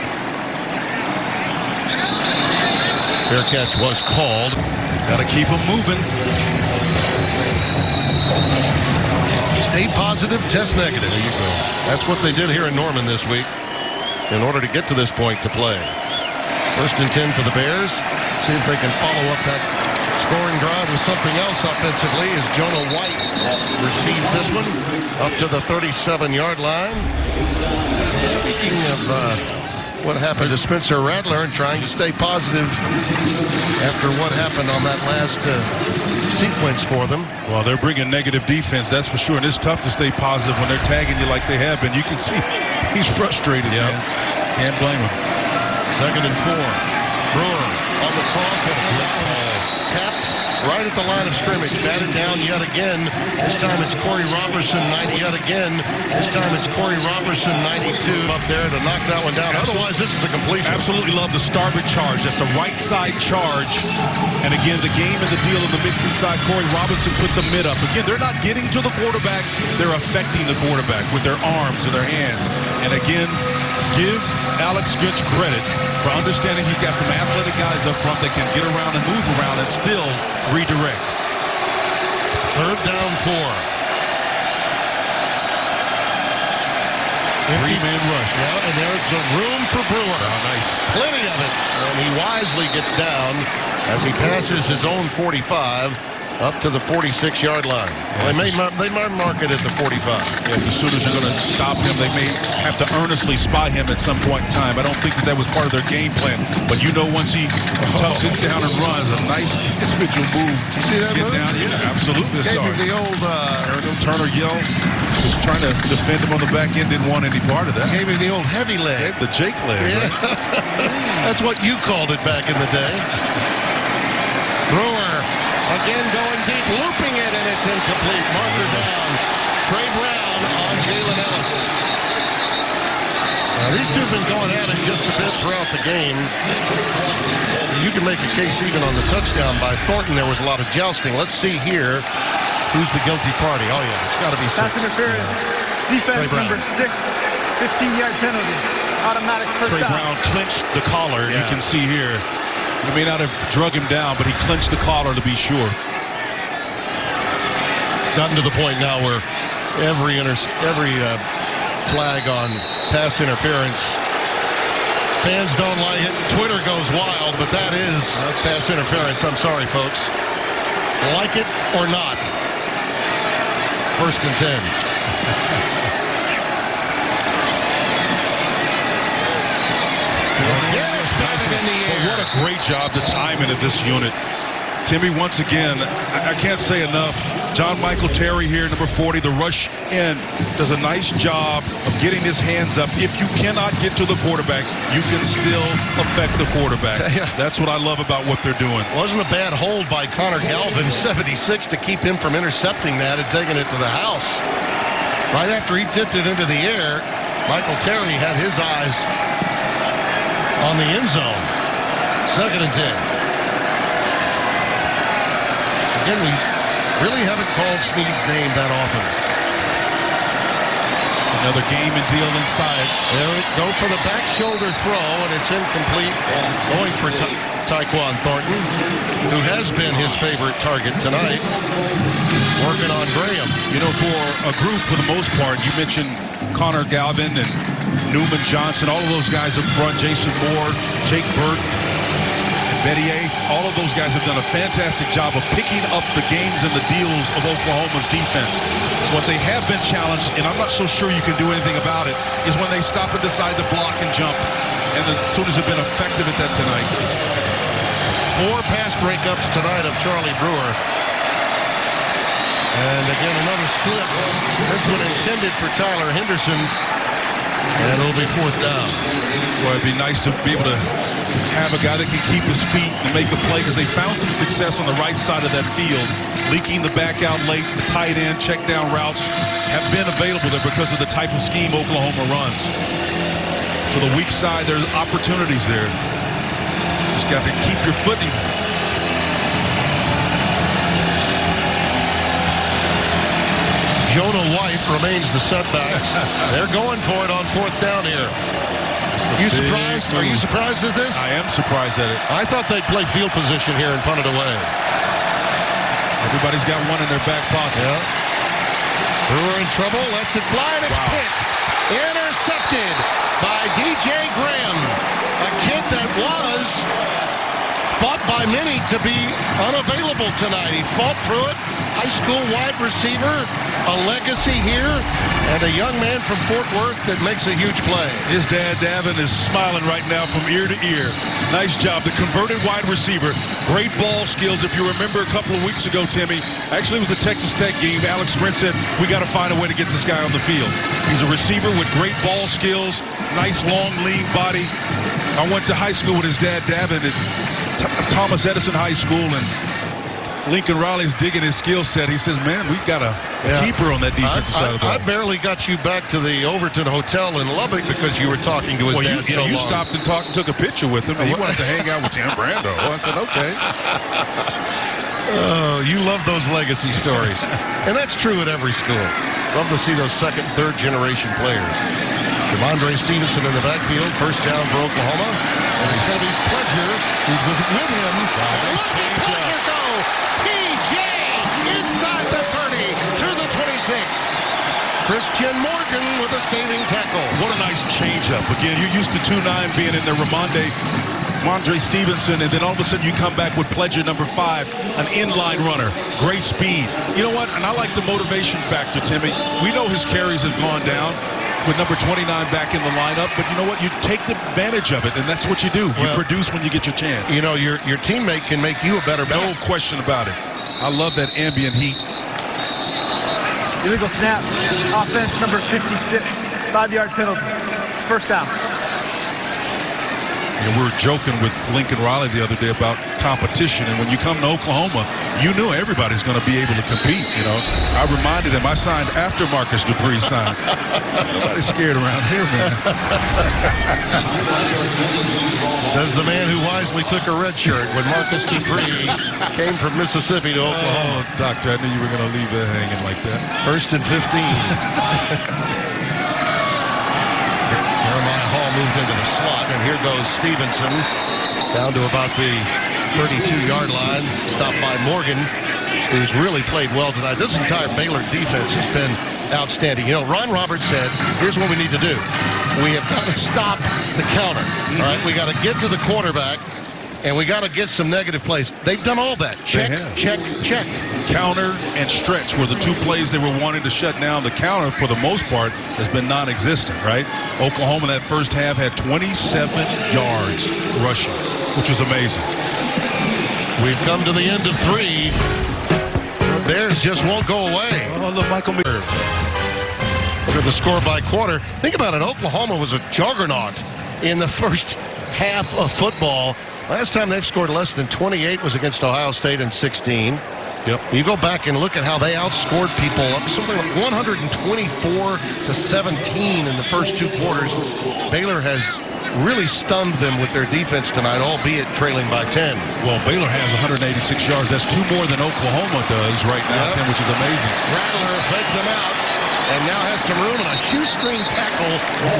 Fair catch was called. Got to keep him moving. Stay positive, test negative. There you go. That's what they did here in Norman this week in order to get to this point to play. 1st and 10 for the Bears. See if they can follow up that scoring drive with something else offensively as Jonah White receives this one up to the 37-yard line. Speaking of what happened to Spencer Rattler and trying to stay positive after what happened on that last sequence for them. Well, they're bringing negative defense, that's for sure. And it's tough to stay positive when they're tagging you like they have been. You can see he's frustrated. Yep. Man. Can't blame him. 2nd and 4. Brewer on the cross with a good call. Tapped right at the line of scrimmage. Batted down yet again. This time it's Corey Robertson, 90 yet again. This time it's Corey Robertson, 92 up there to knock that one down. Otherwise, this is a completion. Absolutely love the starboard charge. That's a right side charge. And again, the game and the deal in the mix inside. Corey Robinson puts a mid up. Again, they're not getting to the quarterback. They're affecting the quarterback with their arms and their hands. And again, give Alex Grinch credit for understanding he's got some athletic guys up front that can get around and move around and still redirect. 3rd down 4. Three-man rush. Yeah, and there's the room for Brewer. Oh, nice. Plenty of it. And he wisely gets down as he passes his own 45 up to the 46-yard line. Well, they might mark it at the 45. Yeah, the Sooners are going to stop him. They may have to earnestly spy him at some point in time. I don't think that was part of their game plan. But you know, once he tucks it down and runs, a nice individual move. Did you see that move? Down. Yeah, absolutely. Gave him the old... Turner yell. Was trying to defend him on the back end. Didn't want any part of that. Gave him the old heavy leg. The Jake leg. Yeah. Right? That's what you called it back in the day. Brewer again going deep, looping it, and it's incomplete. Marker down. Trey Brown on Jalen Ellis. Now, these two have been going at it just a bit throughout the game. You can make a case even on the touchdown by Thornton. There was a lot of jousting. Let's see here who's the guilty party. Oh, yeah, it's got to be 6. Pass interference. Defense number 6. 15-yard penalty. Automatic first Trey down. Brown clinched the collar. Yeah. You can see here. He may not have drug him down, but he clinched the collar to be sure. Gotten to the point now where every flag on pass interference, fans don't like it. Twitter goes wild, but that is pass interference. I'm sorry, folks. Like it or not. 1st and 10. What a great job, the timing of this unit. Timmy, once again, I can't say enough. John Michael Terry here, number 40, the rush end, does a nice job of getting his hands up. If you cannot get to the quarterback, you can still affect the quarterback. Yeah. That's what I love about what they're doing. Wasn't a bad hold by Connor Galvin, 76, to keep him from intercepting that and taking it to the house. Right after he tipped it into the air, Michael Terry had his eyes on the end zone. 2nd and 10. Again, we really haven't called Snead's name that often. Another game and deal inside. There we go for the back shoulder throw, and it's incomplete. Going for Tyquan Thornton, who has been his favorite target tonight. Working on Graham. You know, for a group, for the most part, you mentioned Connor Galvin and Newman Johnson, all of those guys up front, Jason Moore, Jake Burt, Bettier, all of those guys have done a fantastic job of picking up the games and the deals of Oklahoma's defense. What they have been challenged, and I'm not so sure you can do anything about it, is when they stop and decide to block and jump. And the Sooners have been effective at that tonight. 4 pass breakups tonight of Charlie Brewer. And again, another slip. This one intended for Tyler Henderson. And it'll be 4th down. Well, it'd be nice to be able to have a guy that can keep his feet and make a play, because they found some success on the right side of that field. Leaking the back out late, the tight end, check down routes have been available there because of the type of scheme Oklahoma runs. To the weak side, there's opportunities there. Just got to keep your footing. Jonah White remains the setback. They're going for it on 4th down here. You surprised? Are you surprised at this? I am surprised at it. I thought they'd play field position here and punt it away. Everybody's got one in their back pocket. Yeah. Brewer in trouble. Lets it fly, and it's picked. Intercepted by DJ Graham. A kid that was thought by many to be unavailable tonight. He fought through it. High school wide receiver, a legacy here, and a young man from Fort Worth that makes a huge play. His dad, Davin, is smiling right now from ear to ear. Nice job. The converted wide receiver. Great ball skills. If you remember a couple of weeks ago, Timmy, actually it was the Texas Tech game. Alex Sprint said, we got to find a way to get this guy on the field. He's a receiver with great ball skills, nice, long, lean body. I went to high school with his dad, Davin, at Thomas Edison High School, and Lincoln Riley's digging his skill set. He says, man, we've got a keeper on that defensive side of the ball. I barely got you back to the Overton Hotel in Lubbock because you were talking to his dad so you long. stopped and took a picture with him, and he wanted to hang out with Tim Brando. I said, okay. Oh, you love those legacy stories. And that's true at every school. Love to see those 2nd, 3rd generation players. Devondre Stevenson in the backfield, 1st down for Oklahoma. And it's going to be Pleasure who's with him. Nice Pleasure go. TJ inside the 30 to the 26. Christian Morgan with a saving tackle. What a nice changeup. Again, you're used to 2-9 being in there. Ramondre Stevenson, and then all of a sudden you come back with Pledger, number 5, an inline runner. Great speed. You know what? And I like the motivation factor, Timmy. We know his carries have gone down with number 29 back in the lineup, but you know what? You take advantage of it, and that's what you do. You produce when you get your chance. You know, your teammate can make you a better back. No question about it. I love that ambient heat. Illegal snap. Offense number 56. 5-yard penalty. It's 1st down. And we were joking with Lincoln Riley the other day about competition, and when you come to Oklahoma, you knew everybody's going to be able to compete. You know, I reminded him I signed after Marcus Dupree signed. Nobody's scared around here, man. Says the man who wisely took a red shirt when Marcus Dupree came from Mississippi to Oklahoma. Oh, Doctor, I knew you were going to leave that hanging like that. 1st and 15. Jeremiah Hall moved into the slot, and here goes Stevenson down to about the 32-yard line, stopped by Morgan, who's really played well tonight. This entire Baylor defense has been outstanding. You know, Ron Roberts said, here's what we need to do. We have got to stop the counter. All right, we got to get to the quarterback, and we got to get some negative plays. They've done all that. Check, check, check. Counter and stretch were the 2 plays they were wanting to shut down. The counter, for the most part, has been non-existent, right? Oklahoma in that first half had 27 yards rushing, which was amazing. We've come to the end of 3. Bears just won't go away. Oh, look, Michael Miller. Look at the score by quarter. Think about it. Oklahoma was a juggernaut in the first half of football. Last time they've scored less than 28 was against Ohio State in 16. Yep. You go back and look at how they outscored people, something like 124 to 17 in the first 2 quarters. Baylor has really stunned them with their defense tonight, albeit trailing by 10. Well, Baylor has 186 yards. That's 2 more than Oklahoma does right now, Tim, which is amazing. Rattler faked them out and now has some room, and a shoestring tackle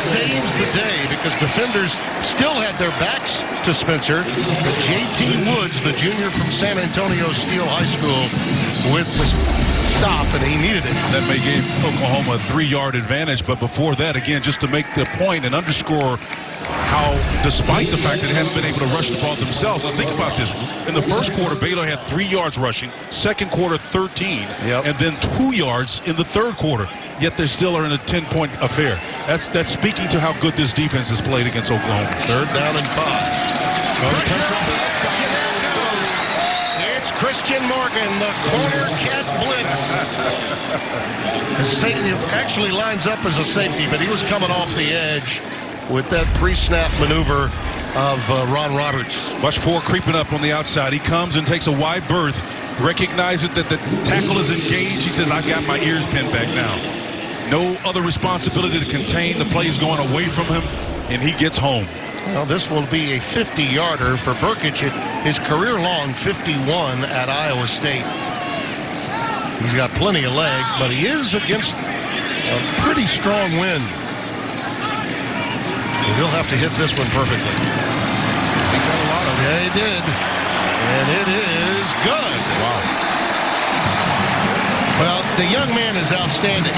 saves the day because defenders still had their backs to Spencer. But J.T. Woods, the junior from San Antonio Steele High School, with the stop, and he needed it. That may give Oklahoma a 3-yard advantage, but before that, again, just to make the point and underscore how, despite the fact that they hadn't been able to rush the ball themselves, now think about this. In the first quarter, Baylor had 3 yards rushing, second quarter 13, and then 2 yards in the third quarter. Yet they still are in a 10-point affair. That's speaking to how good this defense has played against Oklahoma. 3rd down and 5. It's Chris Christian Morgan, the corner cat blitz. It actually lines up as a safety, but he was coming off the edge with that pre-snap maneuver of Ron Roberts. Watch 4 creeping up on the outside. He comes and takes a wide berth, recognizes that the tackle is engaged. He says, I've got my ears pinned back now. No other responsibility to contain. The play is going away from him, and he gets home. Well, this will be a 50-yarder for Burkich. His career-long 51 at Iowa State. He's got plenty of leg, but he is against a pretty strong wind. He'll have to hit this one perfectly. He got a lot of it. Yeah, he did. And it is good. Wow. Well, the young man is outstanding.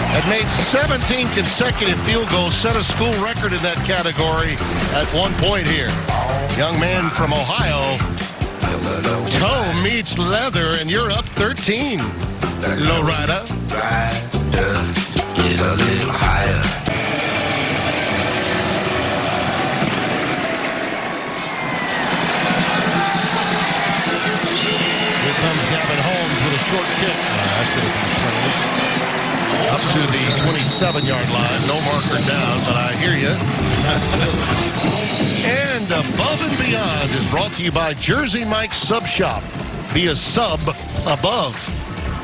Had made 17 consecutive field goals, set a school record in that category at one point here. Young man from Ohio. Toe meets leather, and you're up 13. Lowrider. Is a little higher. Here comes Gavin Holmes with a short kick. That's going to be friendly. Up to the 27-yard line. No marker down, but I hear you. And Above and Beyond is brought to you by Jersey Mike's Sub Shop. Be a sub above.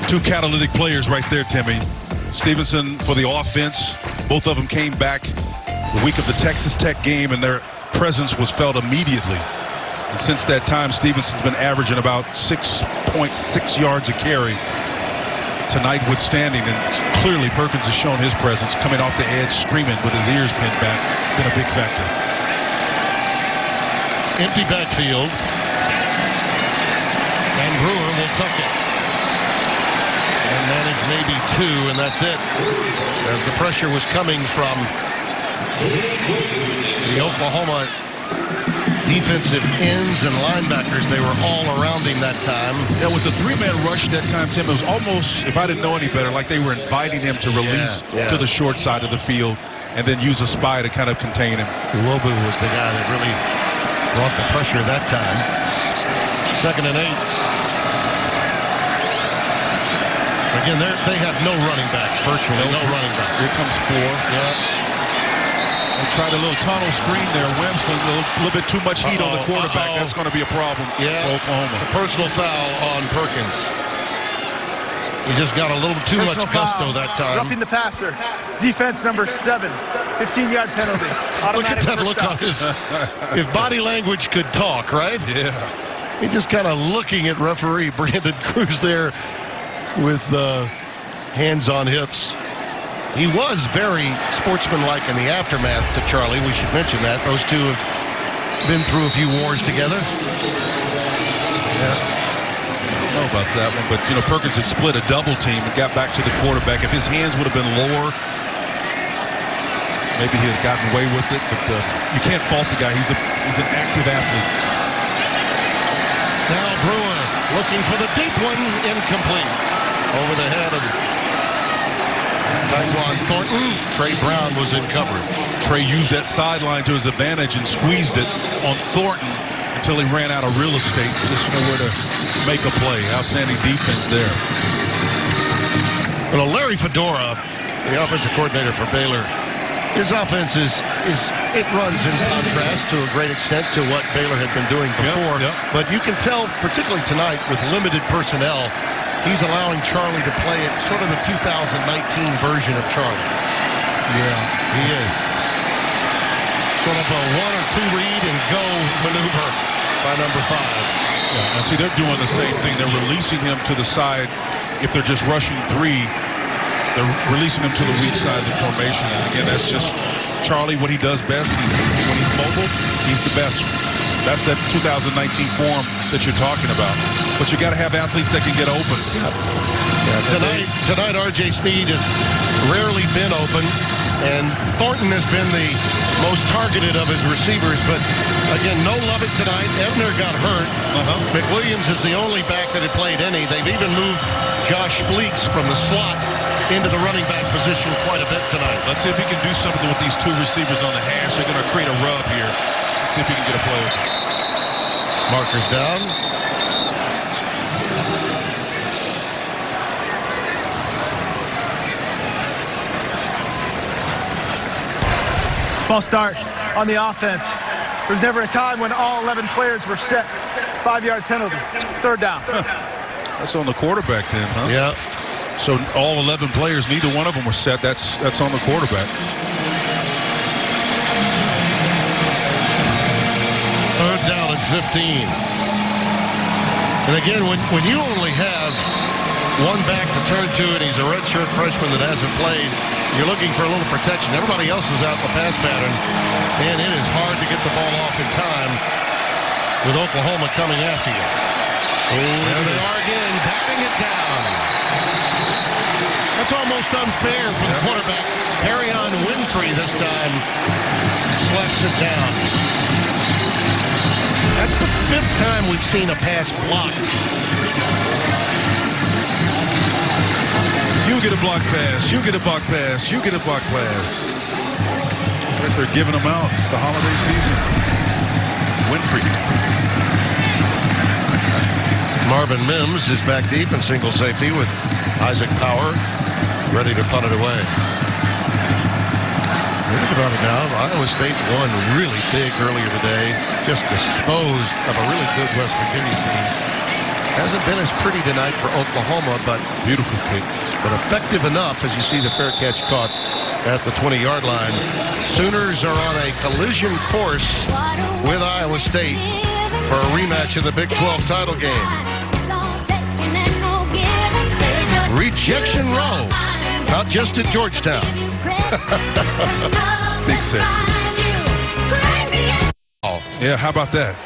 2 catalytic players right there, Timmy. Stevenson for the offense. Both of them came back the week of the Texas Tech game, and their presence was felt immediately. And since that time, Stevenson's been averaging about 6.6 yards a carry. Tonight withstanding, and clearly Perkins has shown his presence, coming off the edge, screaming with his ears pinned back, been a big factor. Empty backfield. And Brewer will tuck it. And manage maybe 2, and that's it. As the pressure was coming from the Oklahoma defensive ends and linebackers, they were all around him that time. Yeah, with the 3-man rush that time, Tim, it was almost, if I didn't know any better, like they were inviting him to release to the short side of the field and then use a spy to kind of contain him. Lobu was the guy that really brought the pressure that time. 2nd and 8. Again, they have no running backs, virtually no running backs. Here comes 4. Yeah. They tried a little tunnel screen there. Wims with a little bit too much heat on the quarterback. That's going to be a problem for Oklahoma. A personal foul on Perkins. He just got a little too much gusto that time. Roughing the passer. Defense number 7. 15-yard penalty. Look at that look on his. If body language could talk, right? Yeah. He's just kind of looking at referee Brandon Cruz there with hands on hips. He was very sportsmanlike in the aftermath to Charlie. We should mention that. Those two have been through a few wars together. Yeah. I don't know about that one, but, you know, Perkins had split a double team and got back to the quarterback. If his hands would have been lower, maybe he had gotten away with it, but you can't fault the guy. He's an active athlete. Now Brewer looking for the deep one, incomplete. Over the head of Tyquan Thornton. Trey Brown was in coverage. Trey used that sideline to his advantage and squeezed it on Thornton until he ran out of real estate. Just nowhere to make a play. Outstanding defense there. Well, Larry Fedora, the offensive coordinator for Baylor, his offense it runs in contrast to a great extent to what Baylor had been doing before. Yep. But you can tell, particularly tonight, with limited personnel, he's allowing Charlie to play at sort of the 2019 version of Charlie. Yeah, he is. Sort of a 1 or 2 read and go maneuver by number 5. Yeah, now see, they're doing the same thing. They're releasing him to the side. If they're just rushing 3, they're releasing him to the weak side of the formation. And again, that's just Charlie, what he does best. When he's mobile, he's the best. That's that 2019 form that you're talking about. But you got to have athletes that can get open. Tonight, R.J. Sneed has rarely been open, and Thornton has been the most targeted of his receivers. But again, no Lovett tonight. Ebner got hurt. McWilliams is the only back that had played any. They've even moved Josh Fleeks from the slot into the running back position quite a bit tonight. Let's see if he can do something with these 2 receivers on the hash. They're going to create a rub here. Let's see if he can get a play. Markers down. False start on the offense. There was never a time when all 11 players were set. 5-yard penalty. It's third down. That's on the quarterback then, huh? Yeah. So all 11 players, neither one of them were set. That's on the quarterback. Third down and 15. And again, when you only have one back to turn to, and he's a redshirt freshman that hasn't played, you're looking for a little protection. Everybody else is out in the pass pattern, and it is hard to get the ball off in time with Oklahoma coming after you. There they are again, batting it down. That's almost unfair for the quarterback. Harry-on Winfrey this time slaps it down. That's the 5th time we've seen a pass blocked. You get a block pass. You get a block pass. You get a block pass. It's like they're giving them out. It's the holiday season. Winfrey. Marvin Mims is back deep in single safety with Isaac Power ready to punt it away. Think about it now. Iowa State won really big earlier today. Just disposed of a really good West Virginia team. Hasn't been as pretty tonight for Oklahoma, but Beautiful kick. But effective enough, as you see the fair catch caught at the 20-yard line. Sooners are on a collision course with Iowa State for a rematch in the Big 12 title game. Rejection row, not just at Georgetown. Big six. Yeah, how about that?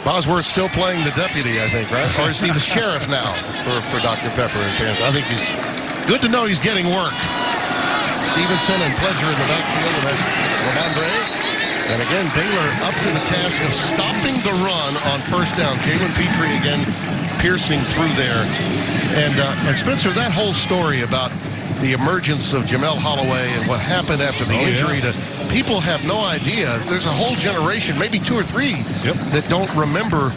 Bosworth still playing the deputy, I think, right? Or is he the sheriff now for Dr. Pepper in Kansas? I think he's good to know he's getting work. Stevenson and Pledger in the backfield, and that's Ramondre. And again, Baylor up to the task of stopping the run on first down. Jalen Petrie again piercing through there. And Spencer, that whole story about the emergence of Jamel Holloway and what happened after the injury to people have no idea. There's a whole generation, maybe 2 or 3, that don't remember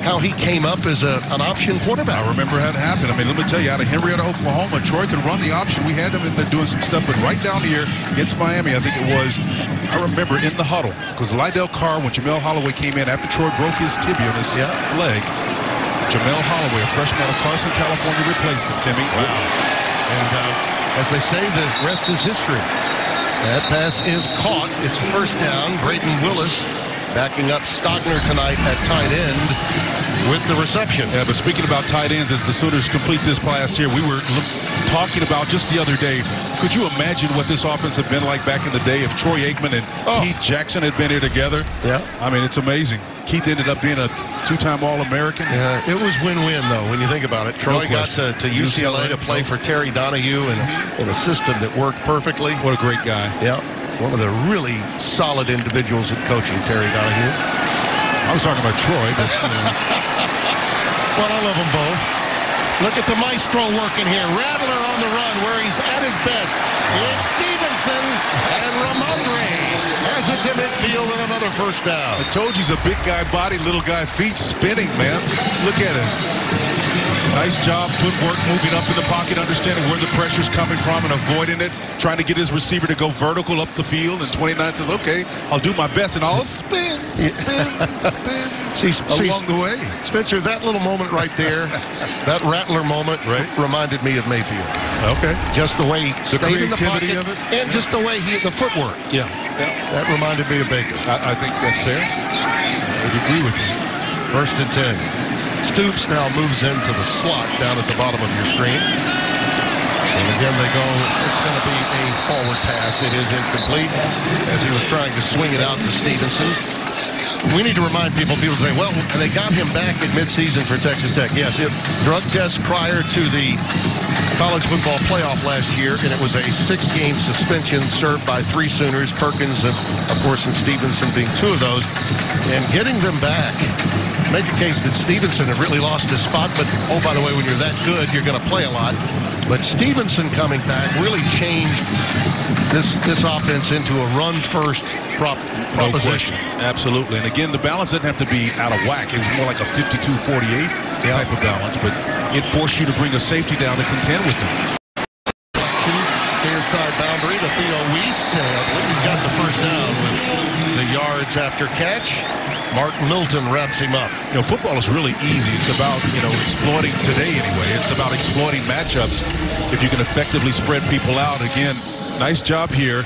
how he came up as an option quarterback. I remember how it happened. I mean, let me tell you, out of Henrietta, Oklahoma, Troy could run the option. We had them in there doing some stuff, but right down here against Miami, I think it was, I remember in the huddle, because Lydell Carr, when Jamel Holloway came in after Troy broke his tibia on his leg, Jamel Holloway, a freshman out of Carson, California, replaced him, Timmy. Wow. And as they say, the rest is history. That pass is caught. It's a first down. Braden Willis backing up Stogner tonight at tight end with the reception. Yeah, but speaking about tight ends, as the Sooners complete this pass here, we were talking about just the other day, could you imagine what this offense had been like back in the day if Troy Aikman and Keith Jackson had been here together? Yeah. I mean, it's amazing. Keith ended up being a 2-time All-American. Yeah, it was win-win, though, when you think about it. Troy got to UCLA to play for Terry Donahue in a system that worked perfectly. What a great guy. Yeah, one of the really solid individuals in coaching, Terry Donahue. I was talking about Troy. But, well, I love them both. Look at the maestro working here. Rattler on the run where he's at his best. It's Stevenson and Ramondre has it to midfield and another first down. I told you he's a big guy body, little guy feet, spinning, man. Look at it. Nice job, footwork, moving up in the pocket, understanding where the pressure's coming from and avoiding it, trying to get his receiver to go vertical up the field, and 29 says, okay, I'll do my best, and I'll spin along the way. Spencer, that little moment right there, that Rattler moment reminded me of Mayfield. Okay. Just the way he stayed in the pocket, of it. and just the way the footwork. Yeah. That reminded me of Baker. I think that's fair. I would agree with you. First and 10. Stoops now moves into the slot down at the bottom of your screen. And again, they go, it's going to be a forward pass. It is incomplete as he was trying to swing it out to Stevenson. We need to remind people say, well, they got him back at midseason for Texas Tech. Yes, drug test prior to the college football playoff last year, and it was a 6-game suspension served by 3 Sooners, Perkins, and, of course, and Stevenson being 2 of those. And getting them back, make a case that Stevenson had really lost his spot, but, oh, by the way, when you're that good, you're going to play a lot. But Stevenson coming back really changed this offense into a run-first proposition. Absolutely. And again, the balance didn't have to be out of whack. It was more like a 52-48 type of balance, but it forced you to bring a safety down to contend with them. Near side boundary to Theo Weiss, and I believe he's got the first down. yards after catch. Mark Milton wraps him up. You know, football is really easy. It's about, exploiting today anyway. It's about exploiting matchups. If you can effectively spread people out. Again, nice job here.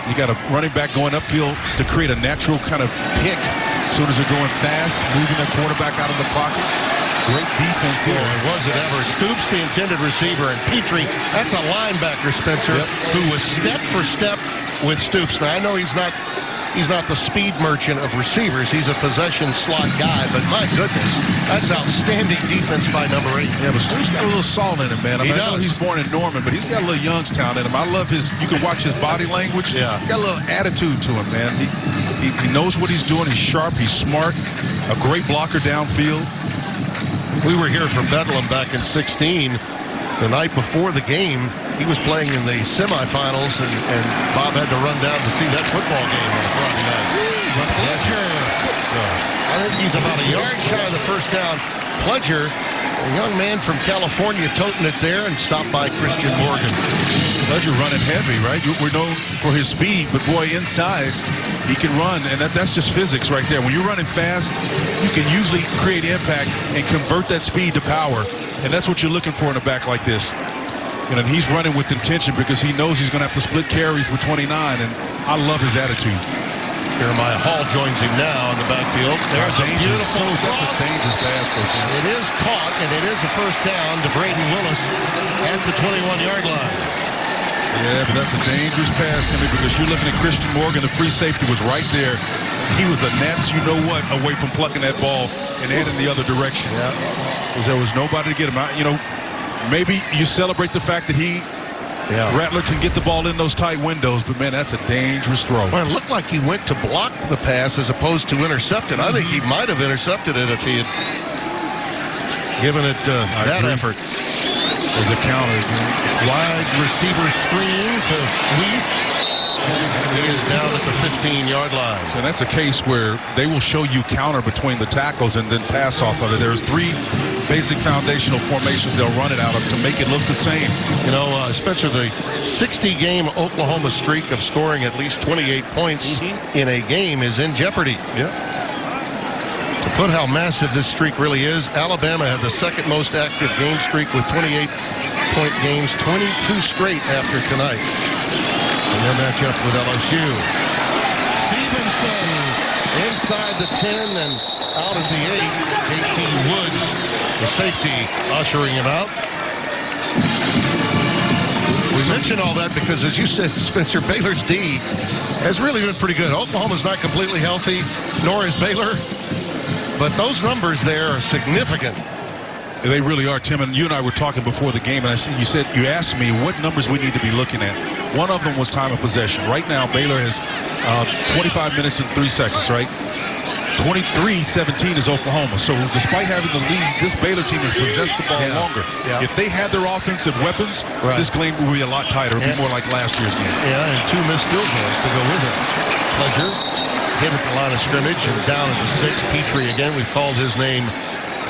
You got a running back going upfield to create a natural kind of pick as soon as they're going fast, moving their quarterback out of the pocket. Great defense here. Oh, was it ever. Stoops, the intended receiver, and Petrie, that's a linebacker, Spencer, who was step for step with Stoops. Now, I know he's not the speed merchant of receivers. He's a possession slot guy, but my goodness, that's outstanding defense by number 8. Yeah, but Stoops got a little salt in him, man. I know he's born in Norman, but he's got a little Youngstown in him. I love you can watch his body language. Yeah. He got a little attitude to him, man. He knows what he's doing. He's sharp. He's smart. A great blocker downfield. We were here from Bedlam back in 16. The night before the game, he was playing in the semifinals, and Bob had to run down to see that football game on a Friday night. Pledger. I think he's about a yard shy of the first down. Pledger, a young man from California, toting it there and stopped by Christian Morgan. Pledger running heavy, right? We're known for his speed, but boy, inside, he can run, and that's just physics right there. When you're running fast, you can usually create impact and convert that speed to power, and that's what you're looking for in a back like this. And he's running with intention because he knows he's going to have to split carries with 29, and I love his attitude. Jeremiah Hall joins him now in the backfield. There's a beautiful That's a dangerous pass, Coach. It is caught, and it is a first down to Braden Willis at the 21-yard line. Yeah, but that's a dangerous pass, Timmy, because you're looking at Christian Morgan. The free safety was right there. He was a gnat's you-know-what away from plucking that ball and heading the other direction. Yeah. Because there was nobody to get him out. Maybe you celebrate the fact that Rattler can get the ball in those tight windows, but, man, that's a dangerous throw. Well, it looked like he went to block the pass as opposed to intercept it. I think he might have intercepted it if he had given it that effort. As a counter. Wide receiver screen to Weiss. He is down at the 15-yard line. So that's a case where they will show you counter between the tackles and then pass off of it. There's 3 basic foundational formations they'll run it out of to make it look the same. Spencer, the 60-game Oklahoma streak of scoring at least 28 points in a game is in jeopardy. Yeah. To put how massive this streak really is, Alabama had the second most active game streak with 28-point games, 22 straight after tonight. And their matchup with LSU. Stevenson inside the 10 and out at the 8. 18 Woods, the safety, ushering him out. We mention all that because, as you said, Spencer, Baylor's D has really been pretty good. Oklahoma's not completely healthy, nor is Baylor. But those numbers there are significant. They really are, Tim. And you and I were talking before the game, and you asked me what numbers we need to be looking at. One of them was time of possession. Right now, Baylor has 25 minutes and 3 seconds, right? 23-17 is Oklahoma. So despite having the lead, this Baylor team has possessed the ball longer. Yeah. If they had their offensive weapons, this game would be a lot tighter. It would be more like last year's game. Yeah, and 2 missed field goals to go with it. Pledger hit at the line of scrimmage and down at the 6. Petrie again. We've called his name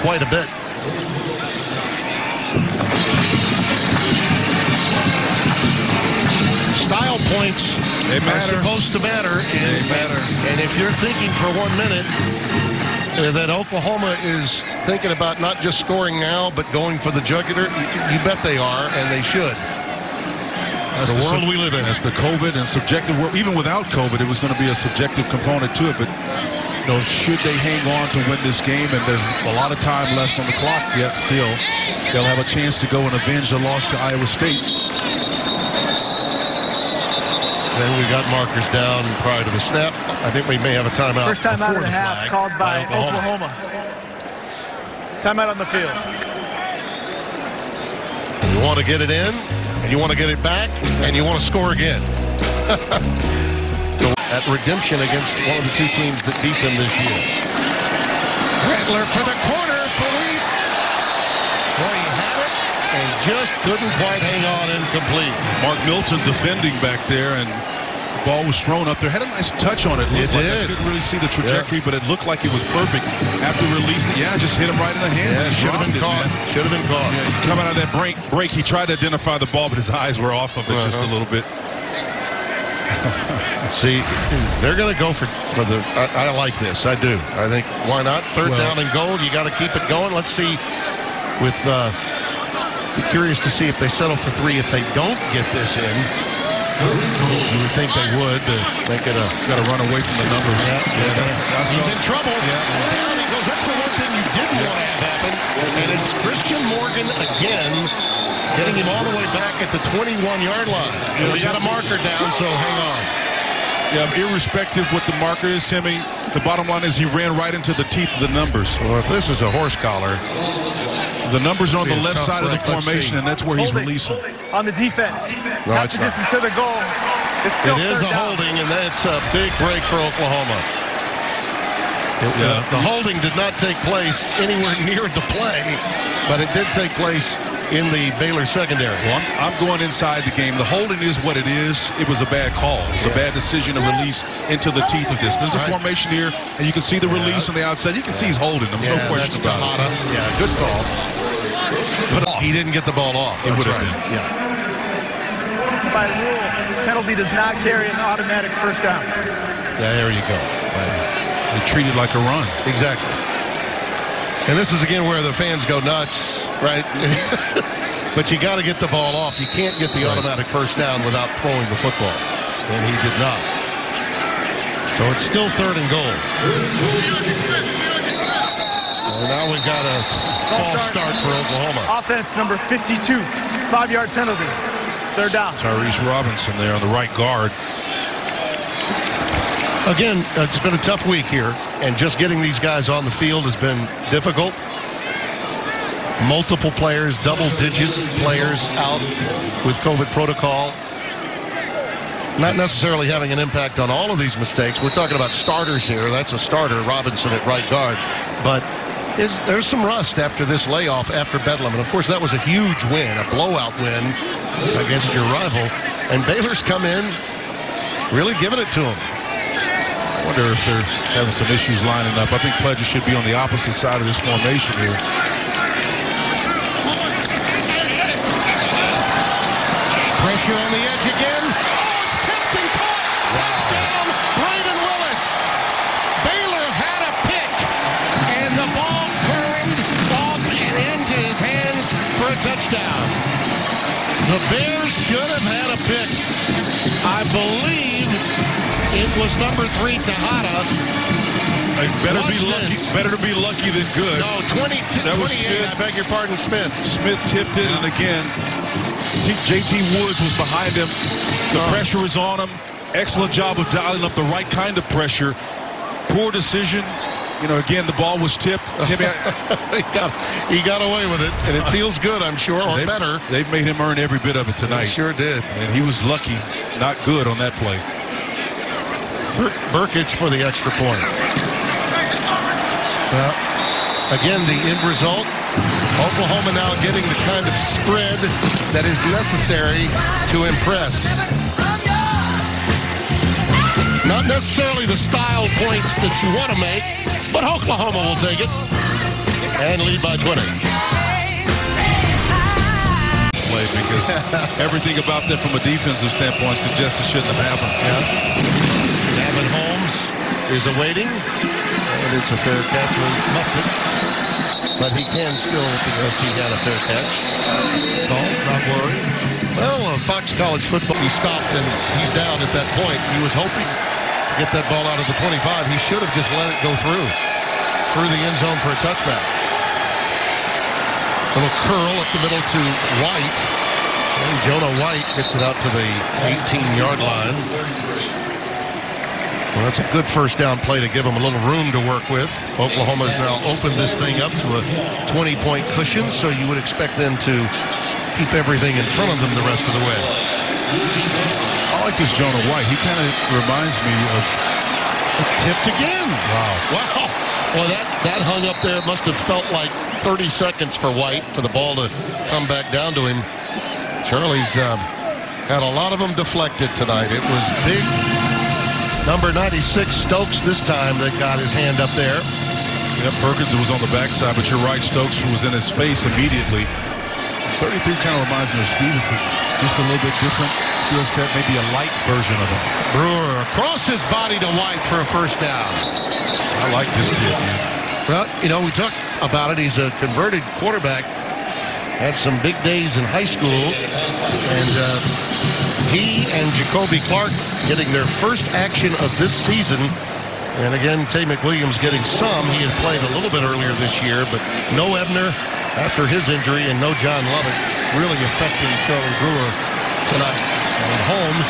quite a bit. Style points are supposed to matter. And if you're thinking for 1 minute that Oklahoma is thinking about not just scoring now, but going for the jugular, you bet they are, and they should. That's the world we live in. That's the COVID and subjective world. Even without COVID, it was going to be a subjective component to it. But, should they hang on to win this game, and there's a lot of time left on the clock yet still, they'll have a chance to go and avenge the loss to Iowa State. Then we got markers down prior to the snap. I think we may have a timeout. First timeout of the half called by Oklahoma. Timeout on the field. You want to get it in, and you want to get it back, and you want to score again. At redemption against one of the 2 teams that beat them this year. Rattler for the corner, Police. Boy, he had it, and just couldn't quite hang on and complete. Mark Milton defending back there, and the ball was thrown up there. Had a nice touch on it. It did. I couldn't really see the trajectory, but it looked like it was perfect. After releasing it, just hit him right in the hand. Yeah, should have been caught. Should have been caught. Yeah, coming out of that break, he tried to identify the ball, but his eyes were off of it just a little bit. See, they're going to go for the. I like this. I do. I think why not? Third down and goal. You got to keep it going. Let's see. With be curious to see if they settle for 3. If they don't get this in, you would think they would make it a. Got to run away from the numbers. He's in trouble. Down he goes. That's the one thing you didn't want to have happen. And it's Christian Morgan again, getting him all the way back at the 21-yard line. We got a marker down, so hang on. Yeah, irrespective what the marker is, Timmy, the bottom line is he ran right into the teeth of the numbers. Well, if this is a horse collar, the numbers are on the left side of the formation, and that's where he's releasing. On the defense. No, Half the distance to the goal. It's still it is a holding, and that's a big break for Oklahoma. The holding did not take place anywhere near the play, but it did take place in the Baylor secondary. Well, I'm going inside the game. The holding is what it is. It was a bad call. It's a bad decision to release into the teeth of this. There's a formation here, and you can see the release on the outside. You can see he's holding. There's no question about it. Yeah, good call. But he didn't get the ball off. It would have been. Yeah. By rule, penalty does not carry an automatic first down. There you go. They treat it like a run. Exactly. And this is again where the fans go nuts, right? But you got to get the ball off. You can't get the automatic first down without throwing the football. And he did not. So it's still 3rd and goal. And now we've got a false start for Oklahoma. Offense number 52, 5-yard penalty. 3rd down. Tyrese Robinson there on the right guard. Again, it's been a tough week here, and just getting these guys on the field has been difficult. Multiple players, double-digit players out with COVID protocol. Not necessarily having an impact on all of these mistakes. We're talking about starters here. That's a starter, Robinson at right guard. But there's some rust after this layoff after Bedlam. And, of course, that was a huge win, a blowout win against your rival. And Baylor's come in really giving it to them. I wonder if they're having some issues lining up. I think Pledger should be on the opposite side of this formation here. Pressure on the edge again. Oh, it's tipped and caught. Touchdown, Brandon Willis. Baylor had a pick, and the ball turned off and into his hands for a touchdown. The Bears should have had a pick. I believe it was number 3, Tejada. Better to be lucky than good. No, 28, I beg your pardon, Smith. Smith tipped it, and again, J.T. Woods was behind him. The pressure was on him. Excellent job of dialing up the right kind of pressure. Poor decision. You know, again, the ball was tipped. Timmy, he got away with it, and it feels good, I'm sure, or better. They've made him earn every bit of it tonight. He sure did. And he was lucky, not good on that play. Burkich for the extra point. Well, again, the end result, Oklahoma now getting the kind of spread that is necessary to impress. Not necessarily the style points that you want to make, but Oklahoma will take it and lead by 20. Because everything about that from a defensive standpoint suggests it shouldn't have happened. Gavin Holmes is awaiting, and it's a fair catch with Muffet, but he can still, because he got a fair catch. Not worried. Well, Fox College football, he stopped, and he's down at that point. He was hoping to get that ball out of the 25. He should have just let it go through the end zone for a touchback. Little curl up the middle to White. And Jonah White gets it out to the 18-yard line. Well, that's a good first down play to give them a little room to work with. Oklahoma has now opened this thing up to a 20-point cushion, so you would expect them to keep everything in front of them the rest of the way. I like this Jonah White. He kind of reminds me of... It's tipped again. Wow. Well, that hung up there. It must have felt like 30 seconds for White for the ball to come back down to him. Charlie's had a lot of them deflected tonight. It was big. Number 96, Stokes, this time that got his hand up there. Yep, Perkins was on the backside, but you're right. Stokes was in his face immediately. 33 kind of reminds me of Stevenson. just a little bit different skill set, maybe a light version of him. Brewer across his body to White for a first down. I like this kid, man. Well, you know, we talked about it. He's a converted quarterback. Had some big days in high school. And he and Jacoby Clark getting their first action of this season. And again, Tay McWilliams getting some. He had played a little bit earlier this year, but no Ebner after his injury and no John Lovett really affecting Charlie Brewer tonight. And Holmes,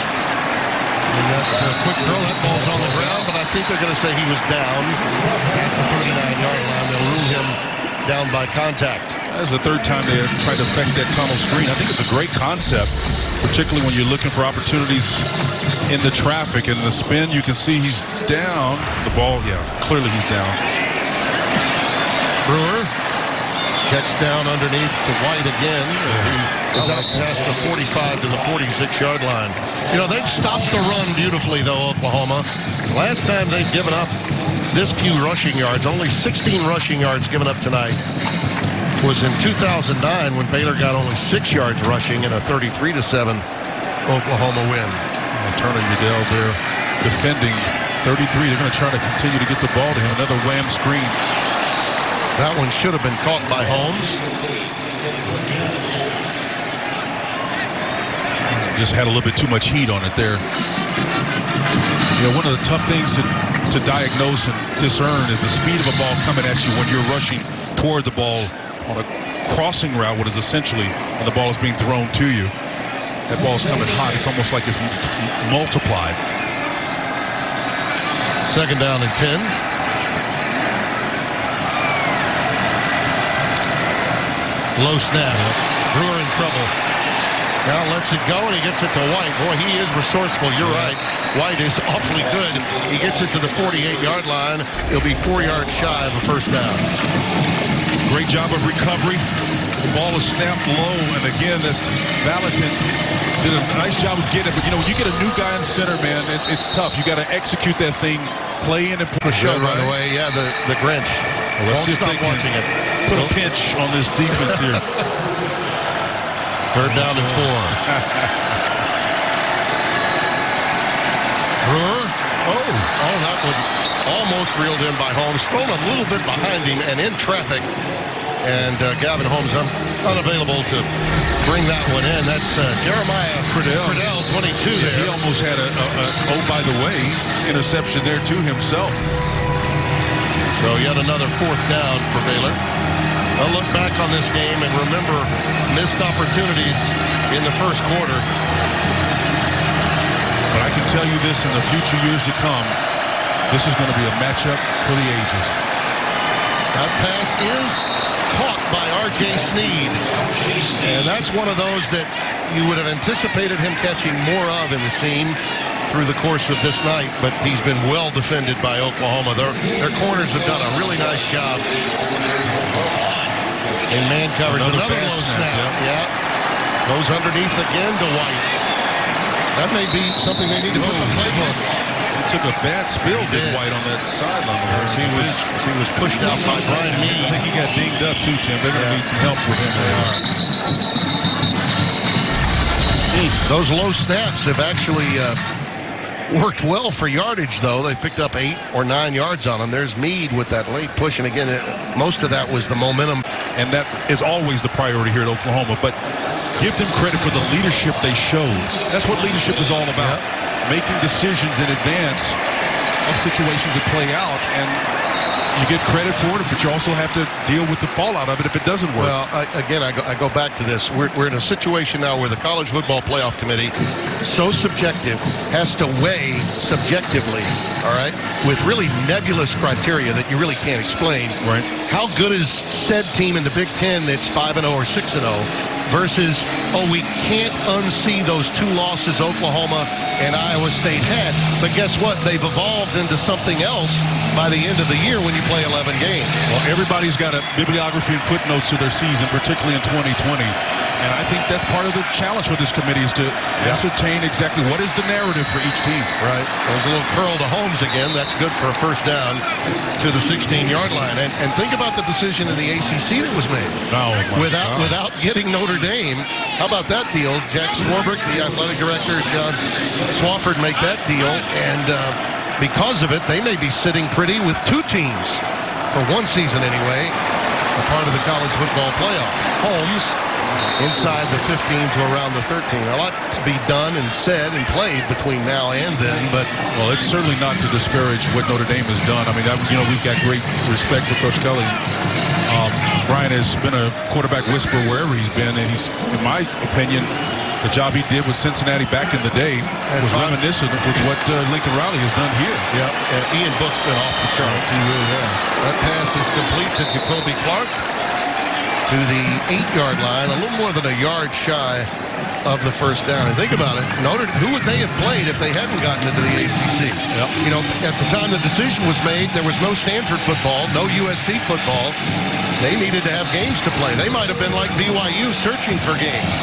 he got quick throws, balls on the ground, but I think they're going to say he was down at the 39-yard line. They'll rule him down by contact. That's the third time they tried to affect that tunnel screen. I think it's a great concept, particularly when you're looking for opportunities in the traffic. And the spin, you can see he's down. The ball, yeah, clearly he's down. Brewer checks down underneath to White again. He was out past the 45 to the 46-yard line. You know, they've stopped the run beautifully, though, Oklahoma. The last time they've given up this few rushing yards, only 16 rushing yards given up tonight, was in 2009 when Baylor got only 6 yards rushing in a 33-7 Oklahoma win. Turner Udell there defending 33. They're going to try to continue to get the ball to him. Another wham screen. That one should have been caught by Holmes. Just had a little bit too much heat on it there. You know, one of the tough things to diagnose and discern is the speed of a ball coming at you when you're rushing toward the ball on a crossing route, what is essentially when the ball is being thrown to you. That ball is coming hot. It's almost like it's multiplied. Second down and 10. Low snap. Brewer in trouble. Now lets it go, and he gets it to White. Boy, he is resourceful. You're right. White is awfully good. He gets it to the 48-yard line. He'll be 4 yards shy of a first down. Great job of recovery. The ball was snapped low, and again, this Valentin did a nice job of getting it. But, you know, when you get a new guy in center, man, it's tough. You got to execute that thing, play in and push out right away. Yeah, the Grinch. Well, let's see if they can watching it. Put a pinch on this defense here. Third down and 4. Brewer. Oh, that one almost reeled in by Holmes. Thrown a little bit behind him and in traffic. And Gavin Holmes unavailable to bring that one in. That's Jeremiah Credell, 22 there. He almost had oh, by the way, interception there to himself. So yet another fourth down for Baylor. I'll look back on this game and remember missed opportunities in the first quarter. But I can tell you this, in the future years to come, this is going to be a matchup for the ages. That pass is caught by R.J. Sneed. And that's one of those that you would have anticipated him catching more of in the seam through the course of this night, but he's been well defended by Oklahoma. Their corners have done a really nice job in man coverage. Another low snap. Yeah. Goes underneath again to White. That may be something they need to put in the playbook. He took a bad spill, did White, on that sideline. He was pushed out by Brian Meade. I think he got dinged up too, Tim. They're going to need some help with him. They are. Those low snaps have actually worked well for yardage, though. They picked up 8 or 9 yards on them. There's Meade with that late push, and again, most of that was the momentum. And that is always the priority here at Oklahoma. But give them credit for the leadership they showed. That's what leadership is all about. Yep. Making decisions in advance of situations that play out, and you get credit for it, but you also have to deal with the fallout of it if it doesn't work. Well, I go back to this. We're in a situation now where the College Football Playoff Committee, so subjective, has to weigh subjectively, all right, with really nebulous criteria that you really can't explain. Right. How good is said team in the Big Ten that's 5-0 or 6-0 versus, we can't unsee those 2 losses Oklahoma and Iowa State had. But guess what? They've evolved into something else by the end of the year when you play 11 games. Well, everybody's got a bibliography and footnotes to their season, particularly in 2020. And I think that's part of the challenge for this committee is to ascertain exactly what is the narrative for each team. Right. There's a little curl to Holmes again. That's good for a first down to the 16-yard line. And think about the decision in the ACC that was made. Without getting Notre Dame. How about that deal? Jack Swarbrick, the athletic director, John Swofford make that deal. And because of it, they may be sitting pretty with two teams, for one season anyway, a part of the college football playoff. Holmes inside the 15 to around the 13. A lot to be done and said and played between now and then, but well, it's certainly not to disparage what Notre Dame has done. I mean, we've got great respect for Coach Kelly. Brian has been a quarterback whisperer wherever he's been, and he's, in my opinion, the job he did with Cincinnati back in the day was reminiscent with what Lincoln Riley has done here. Yeah, and Ian Book's been off the charts. He really has. That pass is complete to Jacoby Clark to the 8-yard line, a little more than a yard shy of the first down. And think about it, who would they have played if they hadn't gotten into the ACC? Yep. You know, at the time the decision was made, there was no Stanford football, no USC football. They needed to have games to play. They might have been like BYU searching for games.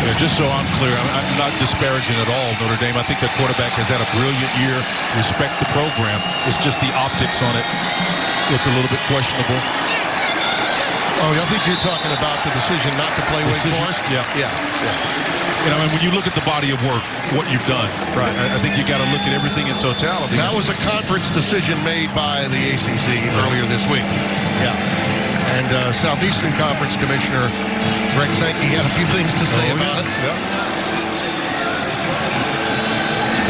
Yeah, just so I'm clear, I'm not disparaging at all Notre Dame. I think the quarterback has had a brilliant year. Respect the program. It's just the optics on it looked a little bit questionable. Oh, I think you're talking about the decision not to play Wake Forest? Yeah. You know, and when you look at the body of work, what you've done, right? I think you got to look at everything in totality. That was a conference decision made by the ACC earlier this week. Yeah. And Southeastern Conference Commissioner Greg Sankey had a few things to say about it. Yeah.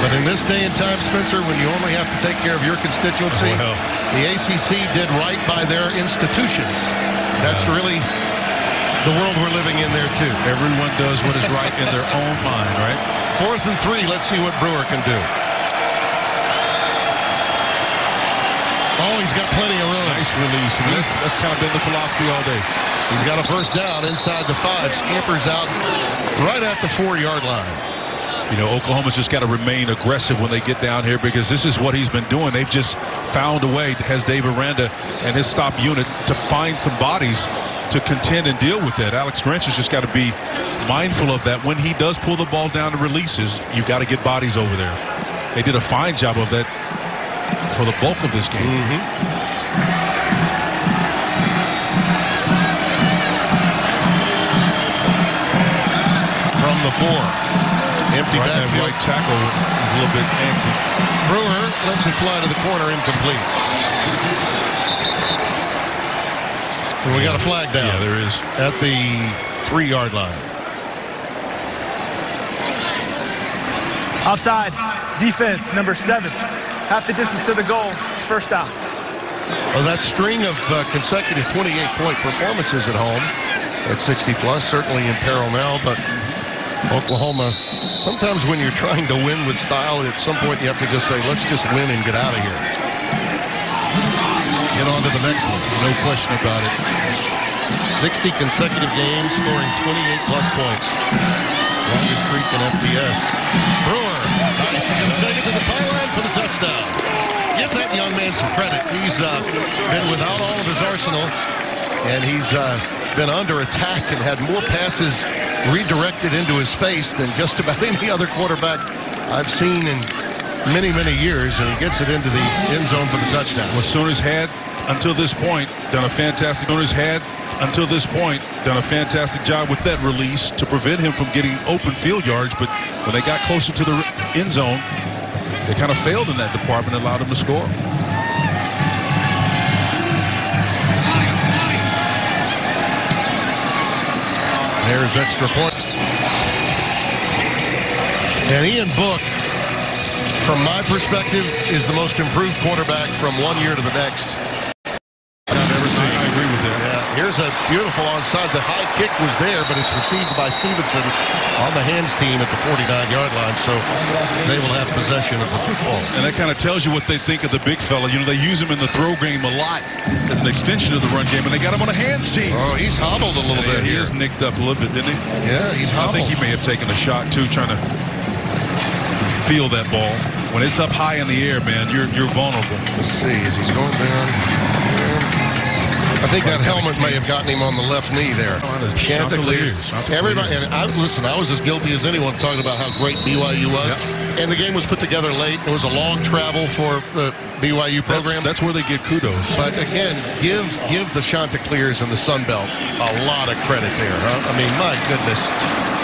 But in this day and time, Spencer, when you only have to take care of your constituency, the ACC did right by their institutions. That's really the world we're living in there, too. Everyone does what is right in their own mind, right? 4th and 3. Let's see what Brewer can do. Oh, he's got plenty of room. Nice release. I mean, that's kind of been the philosophy all day. He's got a first down inside the 5. Scampers out right at the 4-yard line. You know, Oklahoma's just got to remain aggressive when they get down here because this is what he's been doing. They've just found a way, has Dave Aranda and his stop unit, to find some bodies to contend and deal with that. Alex Grinch has just got to be mindful of that. When he does pull the ball down to releases, you've got to get bodies over there. They did a fine job of that for the bulk of this game. From the 4. Empty backfield. Right tackle is a little bit antsy. Brewer lets it fly to the corner, incomplete. And we got a flag down. Yeah, there is. At the 3-yard line. Offside. Defense, number 7. Half the distance to the goal. It's first down. Well, that string of consecutive 28-point performances at home at 60-plus certainly imperil now, but Oklahoma, sometimes when you're trying to win with style, at some point you have to just say, let's just win and get out of here. Get on to the next one. No question about it. 60 consecutive games, scoring 28-plus points. Longest streak in FBS. Brewer, nice. He's going to take it to the pylon for the touchdown. Give that young man some credit. He's been without all of his arsenal, and he's been under attack and had more passes redirected into his face than just about any other quarterback I've seen in many, many years, and he gets it into the end zone for the touchdown. Well, Sooners had, until this point, done a fantastic job with that release to prevent him from getting open field yards, but when they got closer to the end zone, they kind of failed in that department and allowed him to score. There's extra point. And Ian Book, from my perspective, is the most improved quarterback from one year to the next I've ever seen. I agree with that. Yeah, here's a beautiful onside. The high kick was there, but it's received by Stevenson on the hands team at the 49-yard line, so they will have possession of the football. And that kind of tells you what they think of the big fella. You know, they use him in the throw game a lot as an extension of the run game, and they got him on a hands team. Oh, he's hobbled a little bit He here. is nicked up a little bit, didn't he? Yeah, he's hobbled. I think he may have taken a shot, too, trying to feel that ball. When it's up high in the air, man, you're vulnerable. Let's see, as he's going down. I think that helmet may have gotten him on the left knee there. Chanticleers. Everybody, and listen, I was as guilty as anyone talking about how great BYU was. And the game was put together late. It was a long travel for the BYU program. That's where they get kudos. But again, give the Chanticleers and the Sun Belt a lot of credit there. Huh? I mean, my goodness.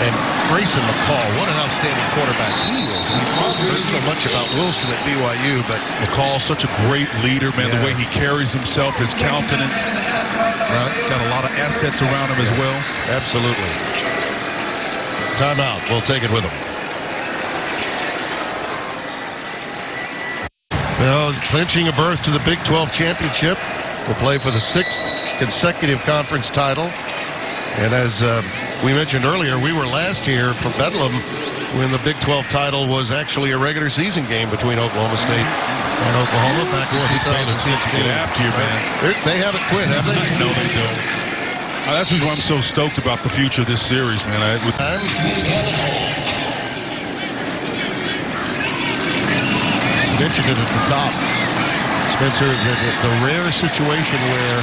And Grayson McCall, what an outstanding quarterback he is. We've heard so much about Wilson at BYU, but McCall's such a great leader, man. The way he carries himself, his countenance. Got a lot of assets around him as well. Absolutely. Timeout. We'll take it with him. Well, clinching a berth to the Big 12 championship. Will play for the 6th consecutive conference title. And as we mentioned earlier, we were last year for Bedlam when the Big 12 title was actually a regular season game between Oklahoma State and Oklahoma back in 2016. Get after you, man. They haven't quit, have they? No, they don't. That's why I'm so stoked about the future of this series, man. Mentioned it at the top, Spencer, the rare situation where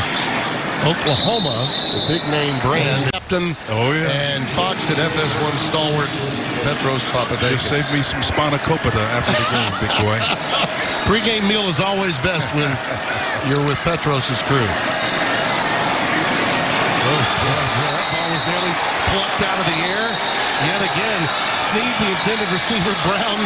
Oklahoma, the big name brand captain, and Fox at FS1 stalwart Petros Papadakis. Just save me some spanakopita after the game, big boy. Pre-game meal is always best when you're with Petros' crew. That ball was nearly plucked out of the air. Yet again, Snead, the intended receiver, Brown,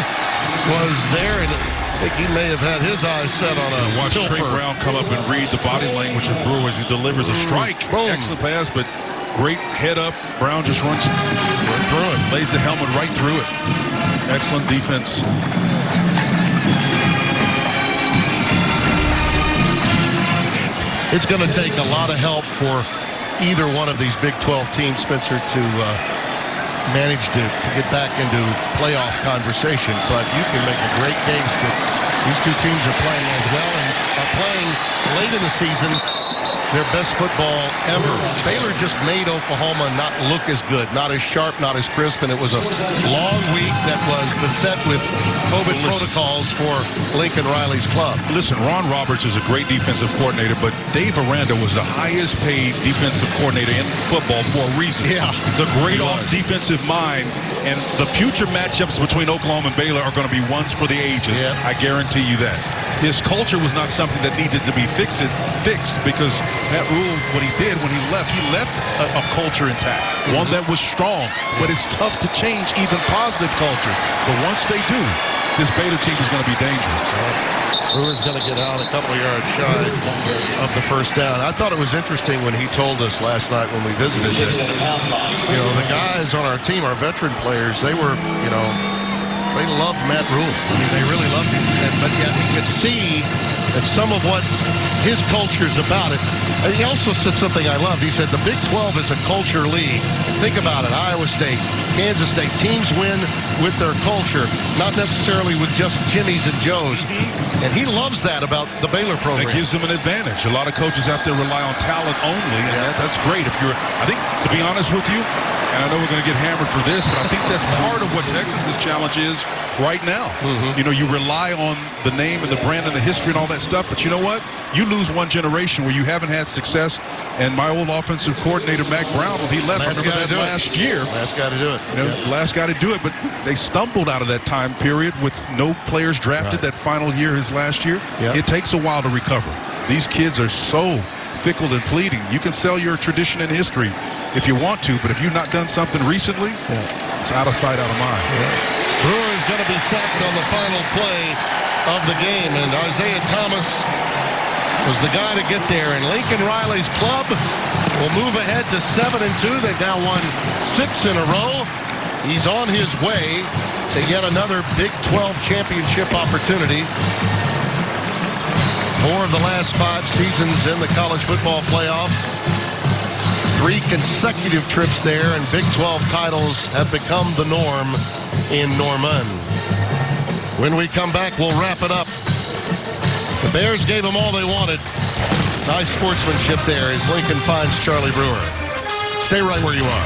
was there, and I think he may have had his eyes set on a watch Trey Brown come up and read the body language of Brewer as he delivers a strike. Boom. Excellent pass, but great head up. Brown just runs right through it, lays the helmet right through it. Excellent defense. It's going to take a lot of help for either one of these Big 12 teams, Spencer, to manage to get back into playoff conversation. But you can make a great case that these two teams are playing as well and are playing late in the season their best football ever. Baylor just made Oklahoma not look as good, not as sharp, not as crisp, and it was a long week that was beset with COVID protocols for Lincoln Riley's club. Listen, Ron Roberts is a great defensive coordinator, but Dave Aranda was the highest paid defensive coordinator in football for a reason. Yeah. It's a great defensive mind, and the future matchups between Oklahoma and Baylor are going to be ones for the ages. Yeah. I guarantee you that. His culture was not something that needed to be fixed because Matt Rule, what he did when he left a culture intact, one that was strong. But it's tough to change even positive culture. But once they do, this Baylor team is going to be dangerous. Brewer's going to get out a couple yards shy of the first down. I thought it was interesting when he told us last night when we visited that, the guys on our team, our veteran players, they were, they loved Matt Rule. I mean, they really loved him. But yet we could see that some of what his culture is about it. And he also said something I loved. He said the Big 12 is a culture league. Think about it. Iowa State, Kansas State. Teams win with their culture, not necessarily with just Jimmys and Joes. And he loves that about the Baylor program. That gives them an advantage. A lot of coaches out there rely on talent only, and that's great. I think, to be honest with you, and I know we're going to get hammered for this, but I think that's part of what Texas's challenge is right now. You rely on the name and the brand and the history and all that stuff, but you know what? You lose one generation where you haven't had success. And my old offensive coordinator, Mac Brown, when he left, last guy to do it. Last guy to do it, but they stumbled out of that time period with no players drafted that final year, his last year. It takes a while to recover. These kids are so fickle and fleeting. You can sell your tradition and history if you want to, but if you've not done something recently, it's out of sight, out of mind. Brewer is going to be sacked on the final play of the game, and Isaiah Thomas was the guy to get there. And Lincoln Riley's club will move ahead to 7-2. They've now won 6 in a row. He's on his way to yet another Big 12 championship opportunity. 4 of the last 5 seasons in the college football playoff. 3 consecutive trips there, and Big 12 titles have become the norm in Norman. When we come back, we'll wrap it up. The Bears gave them all they wanted. Nice sportsmanship there as Lincoln finds Charlie Brewer. Stay right where you are.